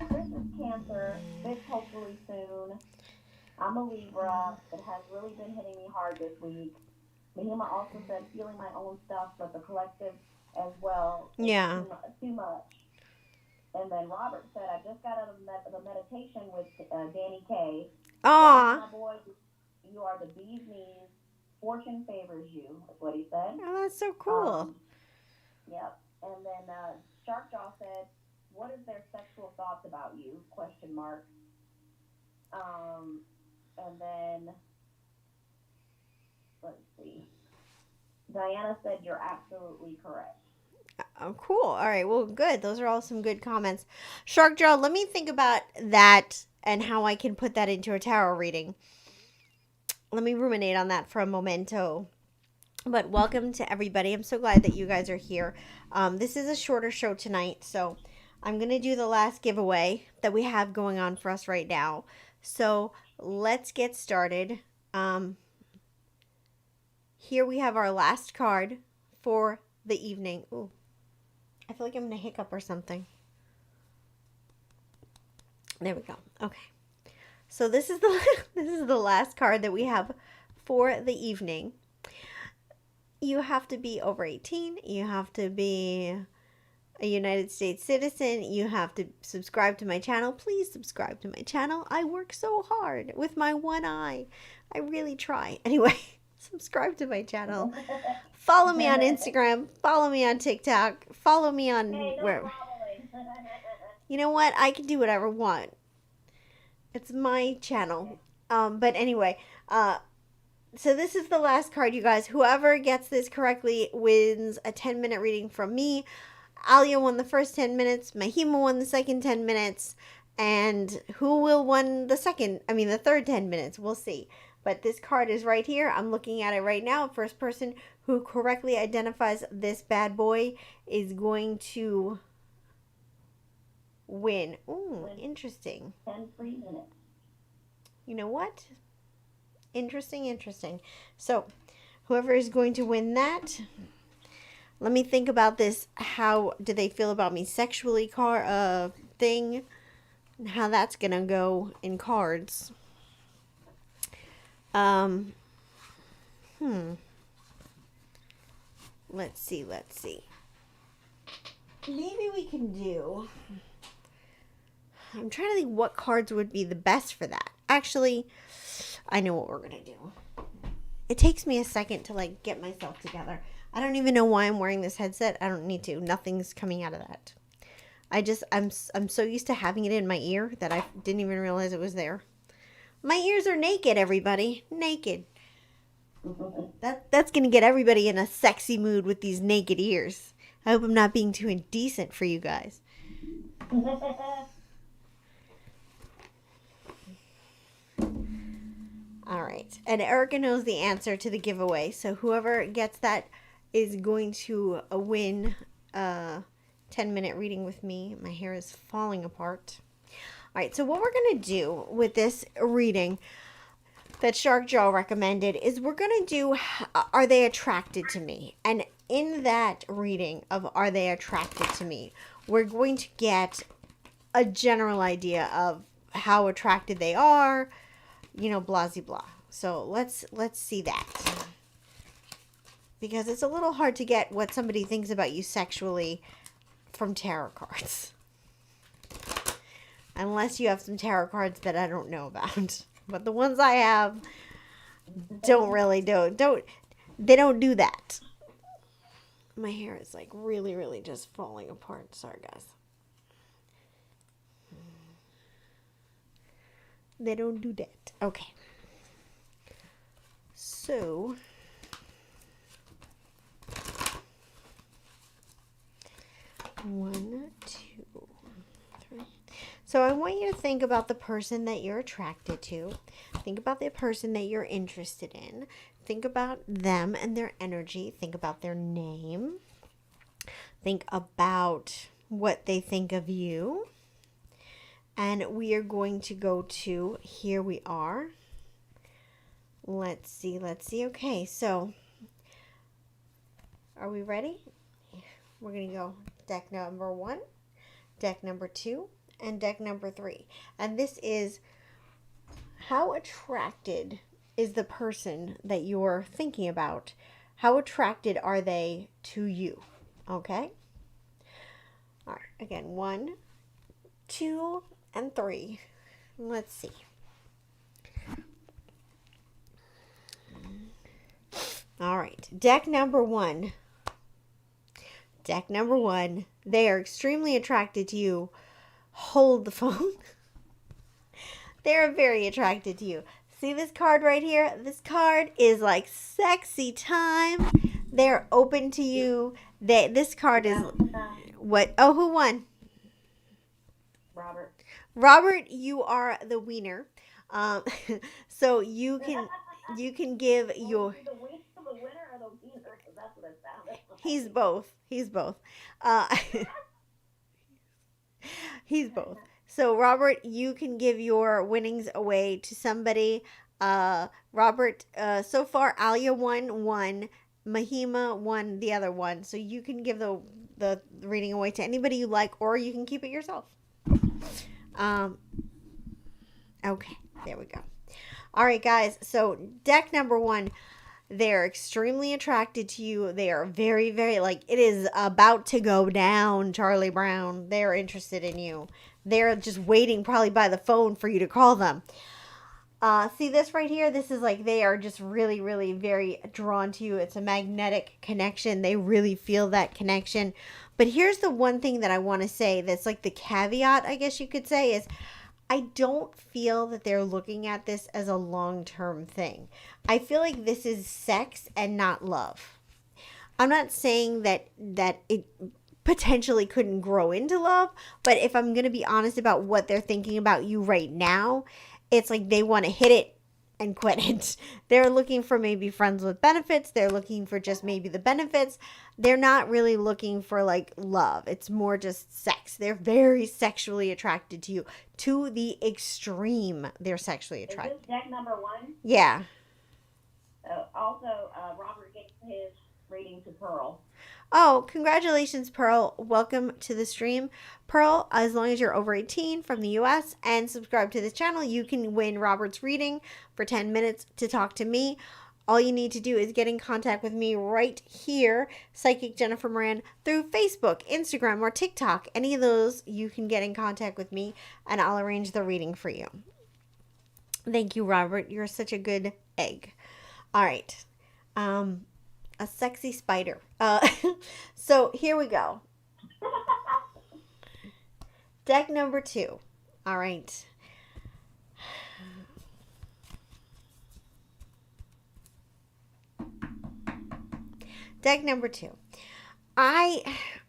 Chris is Cancer, bitch hopefully soon. I'm a Libra. It has really been hitting me hard this week. Mahima also said feeling my own stuff, but the collective as well. Yeah. Too much. And then Robert said, I just got out of the meditation with Danny Kaye. Aw. My boy, you are the bee's knees. Fortune favors you, is what he said. Oh, that's so cool. Yep. And then Sharkjaw said, what is their sexual thoughts about you? Question mark. And then, let's see. Diana said, you're absolutely correct. Oh, cool. All right. Well, good. Those are all some good comments. Sharkjaw, let me think about that and how I can put that into a tarot reading. Let me ruminate on that for a momento. But welcome to everybody. I'm so glad that you guys are here. This is a shorter show tonight, so I'm going to do the last giveaway that we have going on for us right now. So let's get started. Here we have our last card for the evening. Ooh, I feel like I'm going to hiccup or something. There we go. Okay. So this is the last card that we have for the evening. You have to be over 18. You have to be a United States citizen. You have to subscribe to my channel. Please subscribe to my channel. I work so hard with my one eye. I really try. Anyway, subscribe to my channel. Follow me on Instagram. Follow me on TikTok. Follow me on where. You know what? I can do whatever I want. It's my channel. But anyway, so this is the last card, you guys. Whoever gets this correctly wins a 10-minute reading from me. Alia won the first 10 minutes. Mahima won the second 10 minutes. And who will win the third 10 minutes? We'll see. But this card is right here. I'm looking at it right now. First person who correctly identifies this bad boy is going to win. Ooh, interesting. 10 free minutes. You know what? Interesting. So, whoever is going to win that, let me think about this. How do they feel about me sexually thing? And how that's going to go in cards. Let's see. Maybe we can do... I'm trying to think what cards would be the best for that. Actually, I know what we're going to do. It takes me a second to get myself together. I don't even know why I'm wearing this headset. I don't need to. Nothing's coming out of that. I'm so used to having it in my ear that I didn't even realize it was there. My ears are naked, everybody. Naked. That's going to get everybody in a sexy mood with these naked ears. I hope I'm not being too indecent for you guys. All right. And Erica knows the answer to the giveaway. So whoever gets that is going to win a 10-minute reading with me. My hair is falling apart. All right. So what we're going to do with this reading that Sharkjaw recommended is we're going to do, are they attracted to me? And in that reading of are they attracted to me, we're going to get a general idea of how attracted they are, blah, blah, blah. So let's see that. Because it's a little hard to get what somebody thinks about you sexually from tarot cards. Unless you have some tarot cards that I don't know about. But the ones I have they don't do that. My hair is really, really just falling apart. Sorry, guys. They don't do that. Okay. So, 1, 2, 3. So I want you to think about the person that you're attracted to. Think about the person that you're interested in. Think about them and their energy. Think about their name. Think about what they think of you. And we are going to go to, here we are. Let's see. Okay, so are we ready? We're going to go deck number 1, deck number 2, and deck number 3. And this is how attracted is the person that you're thinking about? How attracted are they to you? Okay? All right, again, 1, 2, and 3. Let's see. All right, deck number 1. Deck number 1. They are extremely attracted to you. Hold the phone. They're very attracted to you. See this card right here? This card is like sexy time. They're open to you. This card is what? Oh, who won? Robert. Robert, you are the wiener. So you can give your. The winner or the wiener? That's what it sounded like. He's both. He's both. He's both. So Robert, you can give your winnings away to somebody. Robert, so far Alia won one, Mahima won the other one. So you can give the reading away to anybody you like, or you can keep it yourself. Okay, there we go. All right, guys. So deck number 1. They're extremely attracted to you. They are very, very, like, it is about to go down, Charlie Brown. They're interested in you. They're just waiting probably by the phone for you to call them. See this right here? This is like they are just really, really very drawn to you. It's a magnetic connection. They really feel that connection. But here's the one thing that I want to say that's like the caveat, I guess you could say, is I don't feel that they're looking at this as a long-term thing. I feel like this is sex and not love. I'm not saying that it potentially couldn't grow into love, but if I'm going to be honest about what they're thinking about you right now, it's like they want to hit it and quit it. They're looking for maybe friends with benefits. They're looking for just maybe the benefits. They're not really looking for like love. It's more just sex. They're very sexually attracted to you. To the extreme, they're sexually attracted. Is this deck number 1? Yeah. Also, Robert gave his reading to Pearl. Oh, congratulations, Pearl. Welcome to the stream. Pearl, as long as you're over 18 from the US and subscribe to this channel, you can win Robert's reading for 10 minutes to talk to me. All you need to do is get in contact with me right here, Psychic Jennifer Moran, through Facebook, Instagram, or TikTok. Any of those, you can get in contact with me, and I'll arrange the reading for you. Thank you, Robert. You're such a good egg. All right. A sexy spider. So here we go. Deck number 2. All right. Deck number 2.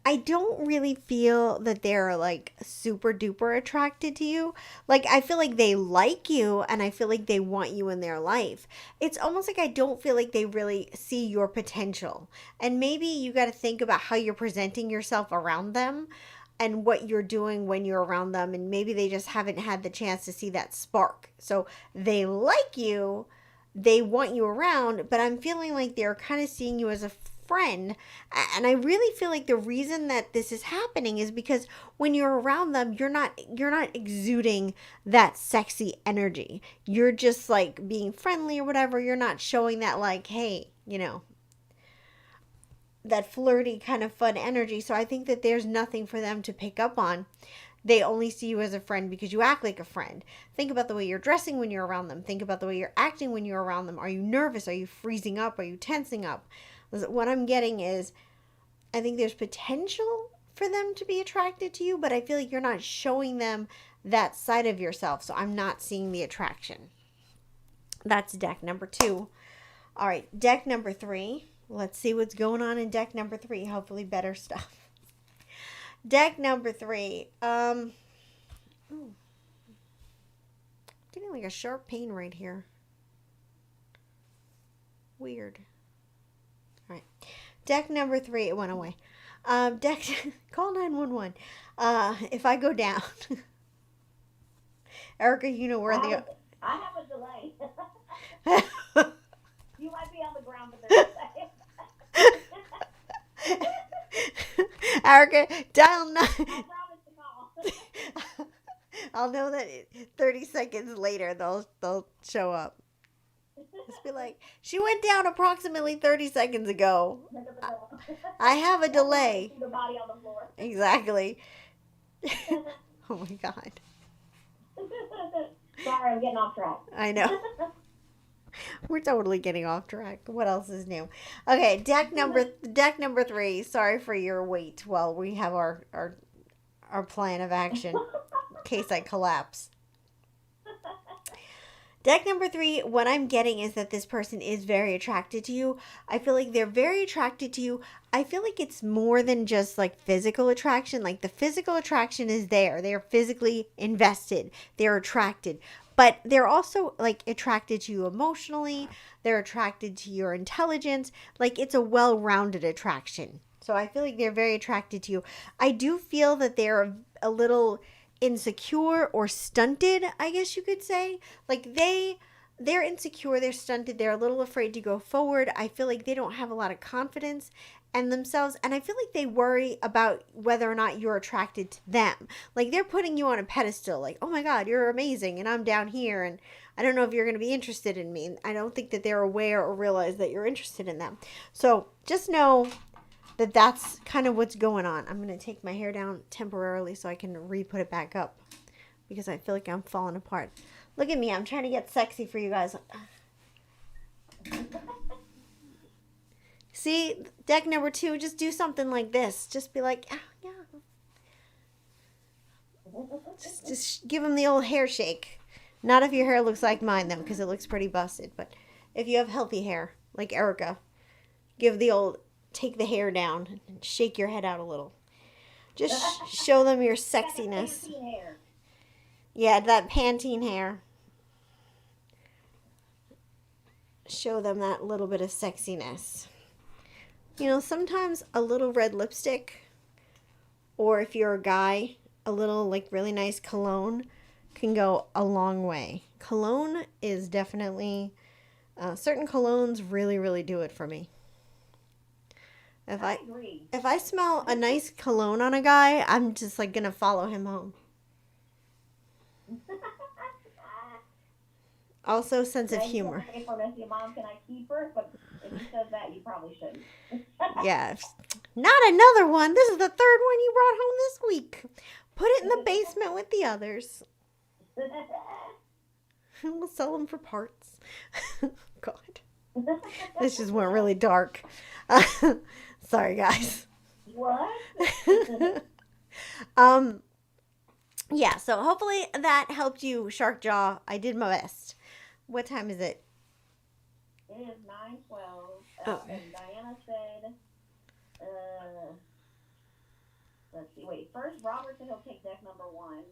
I don't really feel that they're like super duper attracted to you. Like I feel like they like you and I feel like they want you in their life. It's almost like I don't feel like they really see your potential. And maybe you got to think about how you're presenting yourself around them and what you're doing when you're around them, and maybe they just haven't had the chance to see that spark. So they like you, they want you around, but I'm feeling like they're kind of seeing you as a friend. And I really feel like the reason that this is happening is because when you're around them, you're not exuding that sexy energy. You're just like being friendly or whatever. You're not showing that like, hey, you know, that flirty kind of fun energy. So I think that there's nothing for them to pick up on. They only see you as a friend because you act like a friend. Think about the way you're dressing when you're around them. Think about the way you're acting when you're around them. Are you nervous? Are you freezing up? Are you tensing up? What I'm getting is, I think there's potential for them to be attracted to you, but I feel like you're not showing them that side of yourself. So I'm not seeing the attraction. That's deck number 2. All right, deck number 3. Let's see what's going on in deck number 3. Hopefully better stuff. Deck number 3. Ooh, getting like a sharp pain right here. Weird. All right. Deck number 3. It went away. Deck. Call 911. If I go down, Erica, you know where the. I have a delay. You might be on the ground for 30 seconds. Erica, dial 9. I promise to call. I'll know that 30 seconds later they'll show up. Just be like, she went down approximately 30 seconds ago. I have a delay. The body on the floor. Exactly. Oh my God. Sorry, I'm getting off track. I know. We're totally getting off track. What else is new? Okay, deck number 3. Sorry for your wait while we have our plan of action in case I collapse. Deck number 3, what I'm getting is that this person is very attracted to you. I feel like they're very attracted to you. I feel like it's more than just like physical attraction. Like the physical attraction is there. They're physically invested. They're attracted. But they're also like attracted to you emotionally. They're attracted to your intelligence. Like it's a well-rounded attraction. So I feel like they're very attracted to you. I do feel that they're a little insecure or stunted, I guess you could say. Like they're insecure, they're stunted, they're a little afraid to go forward. I feel like they don't have a lot of confidence in themselves, and I feel like they worry about whether or not you're attracted to them. Like they're putting you on a pedestal, like, oh my God, you're amazing and I'm down here and I don't know if you're going to be interested in me. I don't think that they're aware or realize that you're interested in them. So just know that that's kind of what's going on. I'm going to take my hair down temporarily so I can re-put it back up because I feel like I'm falling apart. Look at me. I'm trying to get sexy for you guys. See, deck number 2, just do something like this. Just be like, oh, yeah. Just give them the old hair shake. Not if your hair looks like mine, though, because it looks pretty busted. But if you have healthy hair, like Erica, give the old... Take the hair down and shake your head out a little. Just show them your sexiness. Yeah, that Pantene hair. Show them that little bit of sexiness. You know, sometimes a little red lipstick, or if you're a guy, a little like really nice cologne can go a long way. Cologne is definitely, certain colognes really, really do it for me. If I smell a nice cologne on a guy, I'm just like gonna follow him home. Also, sense of humor. Your mom, can I keep her? But if he says that, you probably shouldn't. Yeah. Not another one. This is the 3rd one you brought home this week. Put it in the basement with the others. We'll sell them for parts. God. This just went really dark. Sorry, guys. What? Yeah, so hopefully that helped you, Shark Jaw. I did my best. What time is it? It is 9:12. Oh. And Diana said, let's see, wait. First, Robert said he'll take deck number 1.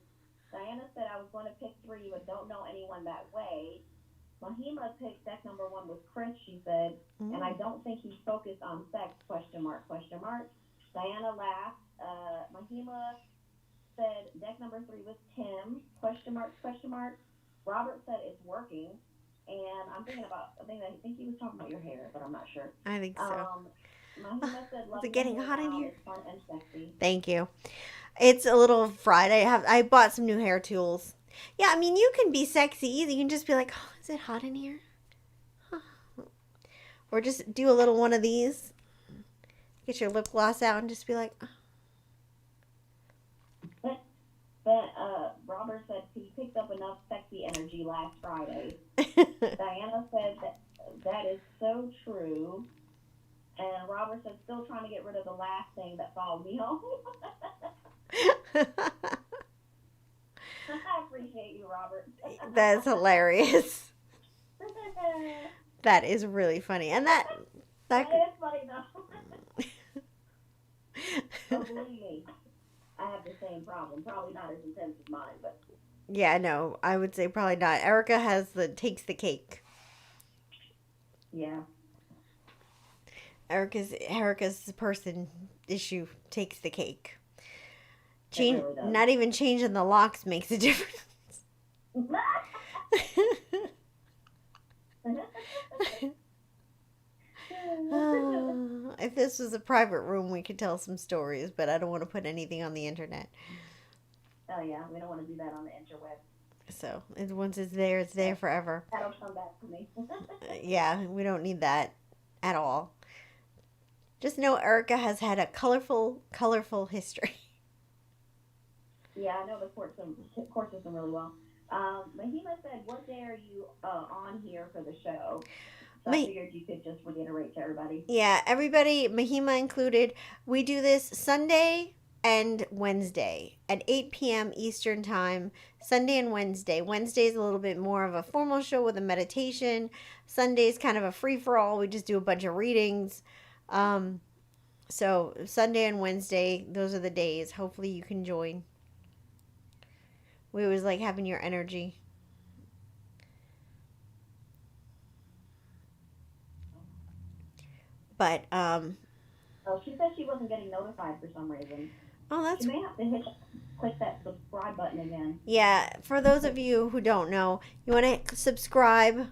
Diana said I was going to pick 3, but don't know anyone that way. Mahima picked deck number 1 with Chris, she said, and I don't think he's focused on sex, question mark. Diana laughed. Mahima said deck number 3 was Tim, question mark. Robert said it's working, and I think he was talking about your hair, but I'm not sure. I think so. Mahima said, love is it getting hot in here? It's fun and sexy. Thank you. It's a little fried. I bought some new hair tools. Yeah, I mean, you can be sexy. You can just be like, oh, is it hot in here? Or just do a little one of these. Get your lip gloss out and just be like, oh. Robert said he picked up enough sexy energy last Friday. Diana said that is so true. And Robert said still trying to get rid of the last thing that followed me home. I appreciate you, Robert. That's hilarious. That is really funny. And that is funny, though. Oh, believe me. have the same problem. Probably not as intense as mine, but Yeah, no, I would say probably not. Erica takes the cake. yeah. Erica's person issue takes the cake. It really does. Not even changing the locks makes a difference. If this was a private room, we could tell some stories, but I don't want to put anything on the internet. Oh yeah, we don't want to do that on the interweb. So once it's there forever. That'll come back to me. Yeah, we don't need that at all. Just know Erica has had a colorful history. Yeah, I know the court system really well. Mahima said, what day are you on here for the show? So I figured you could just reiterate to everybody. Yeah, everybody, Mahima included, we do this Sunday and Wednesday at 8 p.m. Eastern Time. Sunday and Wednesday. Wednesday is a little bit more of a formal show with a meditation. Sunday is kind of a free-for-all. We just do a bunch of readings. So Sunday and Wednesday, those are the days. Hopefully you can join. We always like having your energy. But oh, she said she wasn't getting notified for some reason. Oh, that's. You may have to click that subscribe button again. Yeah, for those of you who don't know, you want to subscribe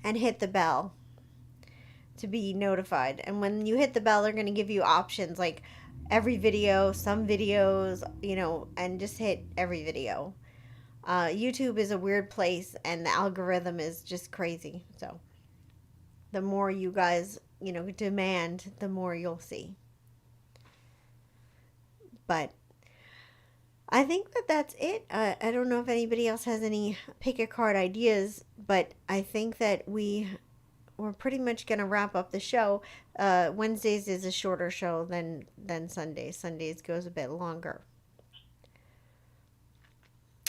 and hit the bell to be notified. And when you hit the bell, they're going to give you options like every video, some videos, and just hit every video. YouTube is a weird place, and the algorithm is just crazy. So the more you guys, demand, the more you'll see. But I think that's it. I don't know if anybody else has any pick a card ideas, but I think that we're pretty much going to wrap up the show. Wednesdays is a shorter show than Sundays. Sundays goes a bit longer.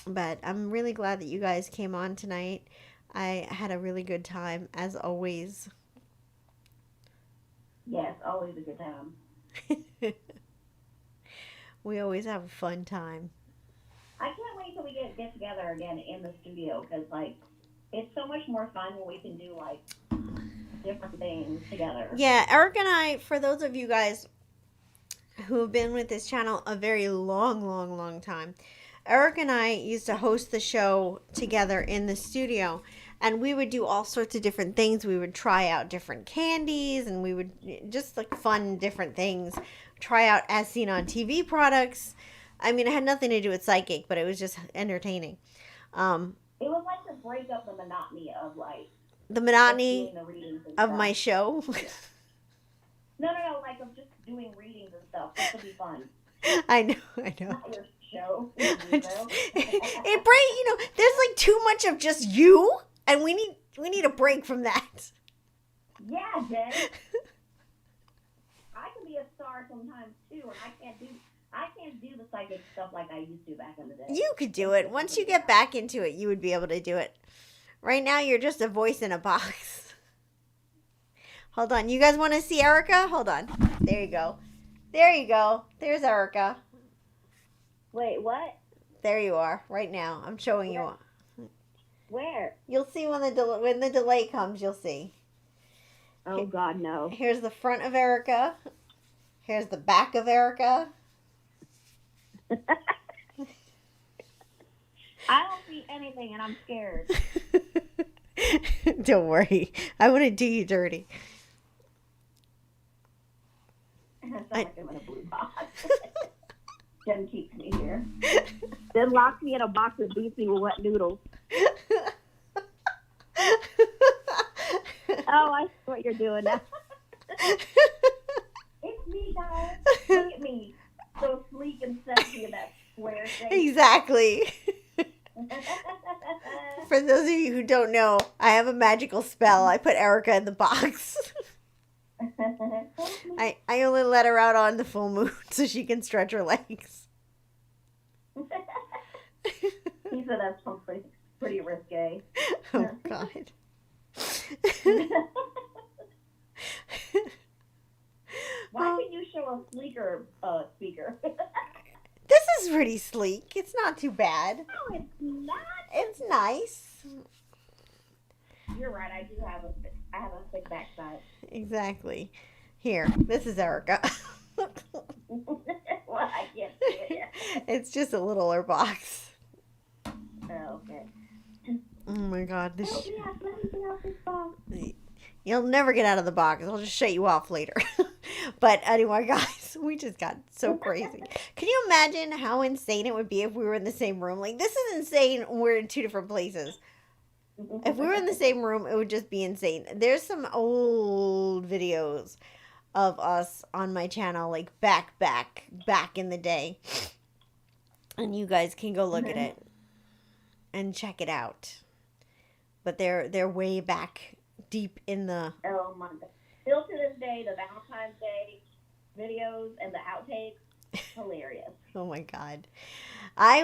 But I'm really glad that you guys came on tonight. I had a really good time, as always. Yes, always a good time. We always have a fun time. I can't wait till we get together again in the studio, because, it's so much more fun when we can do, different things together. Yeah, Eric and I, for those of you guys who have been with this channel a very long time, Eric and I used to host the show together in the studio, and we would do all sorts of different things. We would try out different candies, and we would just fun different things. Try out As Seen on TV products. I mean, it had nothing to do with psychic, but it was just entertaining. It was to break up the monotony of the monotony of my show. No, of just doing readings and stuff. This would be fun. I know. Not your show. It break. There's too much of just you, and we need a break from that. Yeah, Jen. I can be a star sometimes too, and I can't do the psychic stuff like I used to back in the day. You could do it. Once you get back into it, you would be able to do it. Right now, you're just a voice in a box. Hold on. You guys want to see Erica? Hold on. There you go. There's Erica. Wait, what? There you are. Right now. I'm showing you. Where? You'll see when the delay comes, you'll see. Oh, God, no. Here's the front of Erica. Here's the back of Erica. I don't see anything, and I'm scared. Don't worry. I want to do you dirty. It's not like I'm in a blue box. Jen keeps me here. Then locks me in a box of beefy wet noodles. Oh, I see what you're doing now. It's me, guys. Look at me. So sleek and sexy in that square shape. Exactly. For those of you who don't know, I have a magical spell. I put Erica in the box. I only let her out on the full moon so she can stretch her legs. He said that's pretty risque. Oh, God. Why can you show a sleeker speaker? This is pretty sleek. It's not too bad. No, it's not. It's nice. You're right. I have a thick backside. Exactly. Here, this is Erica. Well, I can't see it yet. It's just a littler box. Oh, okay. Oh my god. Oh, yeah, let me get out this box. You'll never get out of the box. I'll just shut you off later. But anyway, guys, we just got so crazy. Can you imagine how insane it would be if we were in the same room? Like, this is insane. We're in two different places. If we were in the same room, it would just be insane. There's some old videos of us on my channel, like back in the day. And you guys can go look at it and check it out. But they're way back deep in the... Oh my god. Still to this day, the Valentine's Day videos and the outtakes, hilarious. Oh my god. I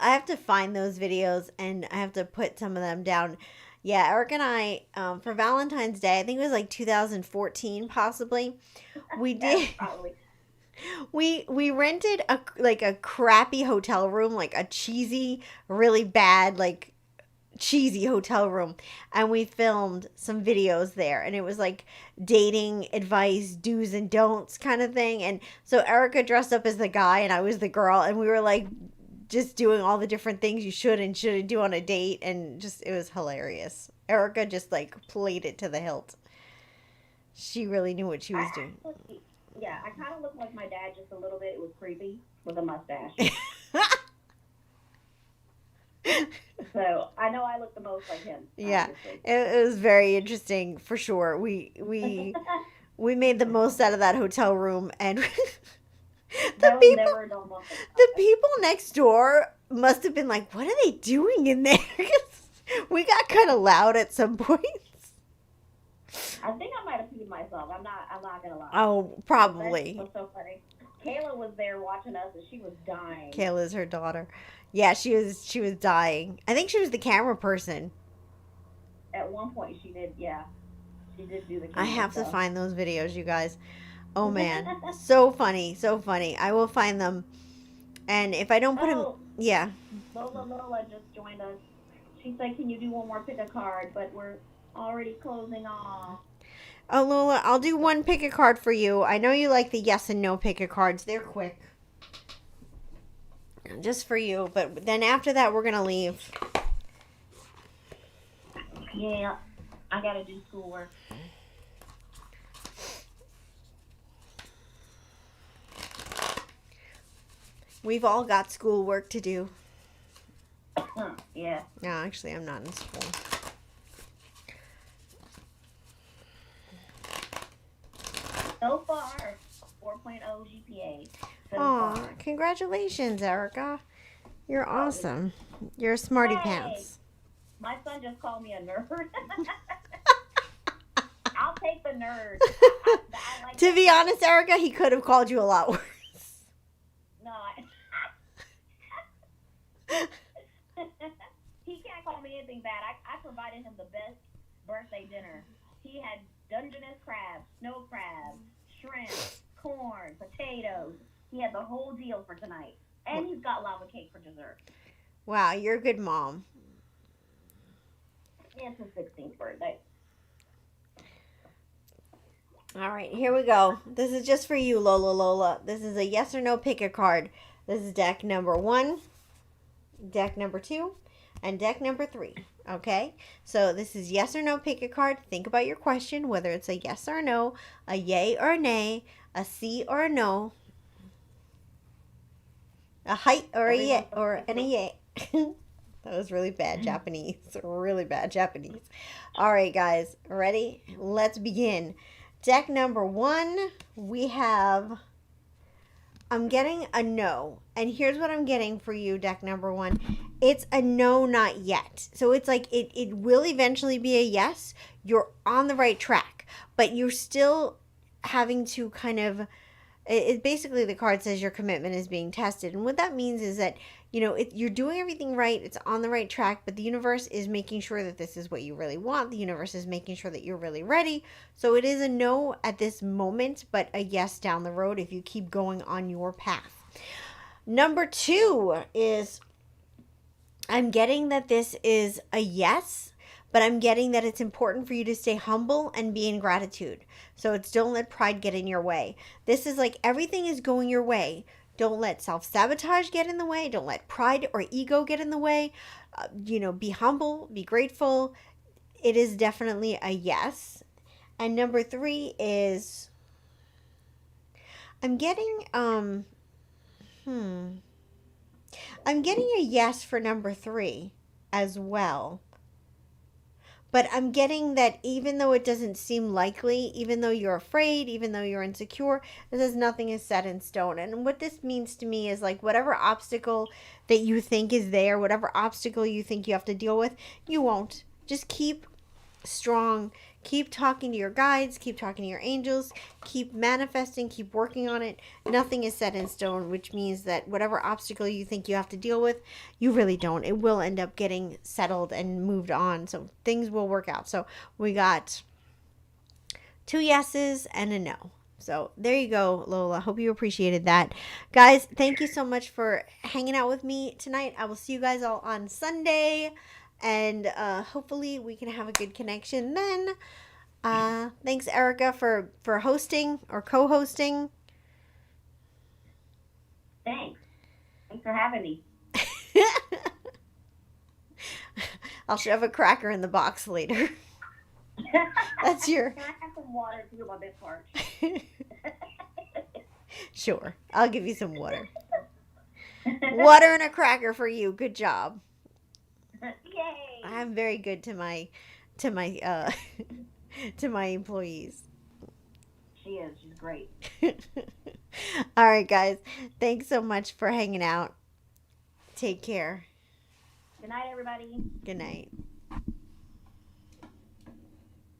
have to find those videos and I have to put some of them down. Yeah, Eric and I, for Valentine's Day, I think it was like 2014 possibly, we did... Probably. We rented a crappy hotel room, like a cheesy, really bad, like cheesy hotel room, and we filmed some videos there, and it was like dating advice, do's and don'ts kind of thing. And so Erica dressed up as the guy and I was the girl, and we were like just doing all the different things you should and shouldn't do on a date, and just it was hilarious. Erica just like played it to the hilt. She really knew what she was doing. Yeah, I kind of looked like my dad just a little bit. It was creepy with a mustache. So I know I look the most like him. Yeah, it was very interesting for sure. We made the most out of that hotel room, and the people next door must have been like, "What are they doing in there?" We got kind of loud at some points. I think I might have peed myself. I'm not gonna lie. Oh, probably. That was so funny. Kayla was there watching us, and she was dying. Kayla's her daughter. Yeah, she was dying. I think she was the camera person. At one point, she did. Yeah, she did do the camera I have stuff. to find those videos, you guys. Oh man, so funny, so funny. I will find them, and if I don't put them, yeah. Lola just joined us. She said, "Can you do one more pick a card?" But we're already closing off. Oh, Lola, I'll do one pick a card for you. I know you like the yes and no pick a cards. They're quick. Just for you. But then after that, we're going to leave. Yeah, I got to do schoolwork. We've all got schoolwork to do. Yeah. No, actually, I'm not in school. So far, 4.0 GPA. So Aw, far. Congratulations, Erica. You're awesome. You're a smarty pants. My son just called me a nerd. I'll take the nerd. I like To be honest, Erica, he could have called you a lot worse. No, he can't call me anything bad. I provided him the best birthday dinner. He had Dungeness crabs, snow crabs, shrimp, corn, potatoes. He had the whole deal for tonight. And he's got lava cake for dessert. Wow, you're a good mom. It's his 16th birthday. All right, here we go. This is just for you, Lola. This is a yes or no pick a card. This is deck number 1, deck number 2, and deck number 3. Okay? So this is yes or no pick a card. Think about your question, whether it's a yes or a no, a yay or a nay, a C or a no, a height or a yay, or an a yay. That was really bad Japanese. Really bad Japanese. All right, guys. Ready? Let's begin. Deck number 1, we have, I'm getting a no. And here's what I'm getting for you, deck number 1. It's a no, not yet. So it's like it will eventually be a yes. You're on the right track. But you're still having to kind of, it basically the card says your commitment is being tested. And what that means is that, you know, you're doing everything right. It's on the right track, but the universe is making sure that this is what you really want. The universe is making sure that you're really ready. So it is a no at this moment, but a yes down the road if you keep going on your path. Number 2 is I'm getting that this is a yes, but I'm getting that it's important for you to stay humble and be in gratitude. So it's don't let pride get in your way. This is like everything is going your way. Don't let self sabotage get in the way. Don't let pride or ego get in the way. Be humble, be grateful. It is definitely a yes. And number 3 is I'm getting I'm getting a yes for number 3 as well. But I'm getting that even though it doesn't seem likely, even though you're afraid, even though you're insecure, this is nothing is set in stone. And what this means to me is like whatever obstacle that you think is there, whatever obstacle you think you have to deal with, you won't. Just keep strong. Keep talking to your guides, keep talking to your angels, keep manifesting, keep working on it. Nothing is set in stone, which means that whatever obstacle you think you have to deal with, you really don't. It will end up getting settled and moved on. So things will work out. So we got 2 yeses and a no. So there you go, Lola. Hope you appreciated that. Guys, thank you so much for hanging out with me tonight. I will see you guys all on Sunday. And hopefully we can have a good connection then. Thanks, Erica, for hosting or co-hosting. Thanks for having me. I'll shove a cracker in the box later. That's your... Can I have some water to do my best part? Sure. I'll give you some water. Water and a cracker for you. Good job. Yay! I'm very good to my to my employees. She is. She's great. All right, guys. Thanks so much for hanging out. Take care. Good night, everybody. Good night.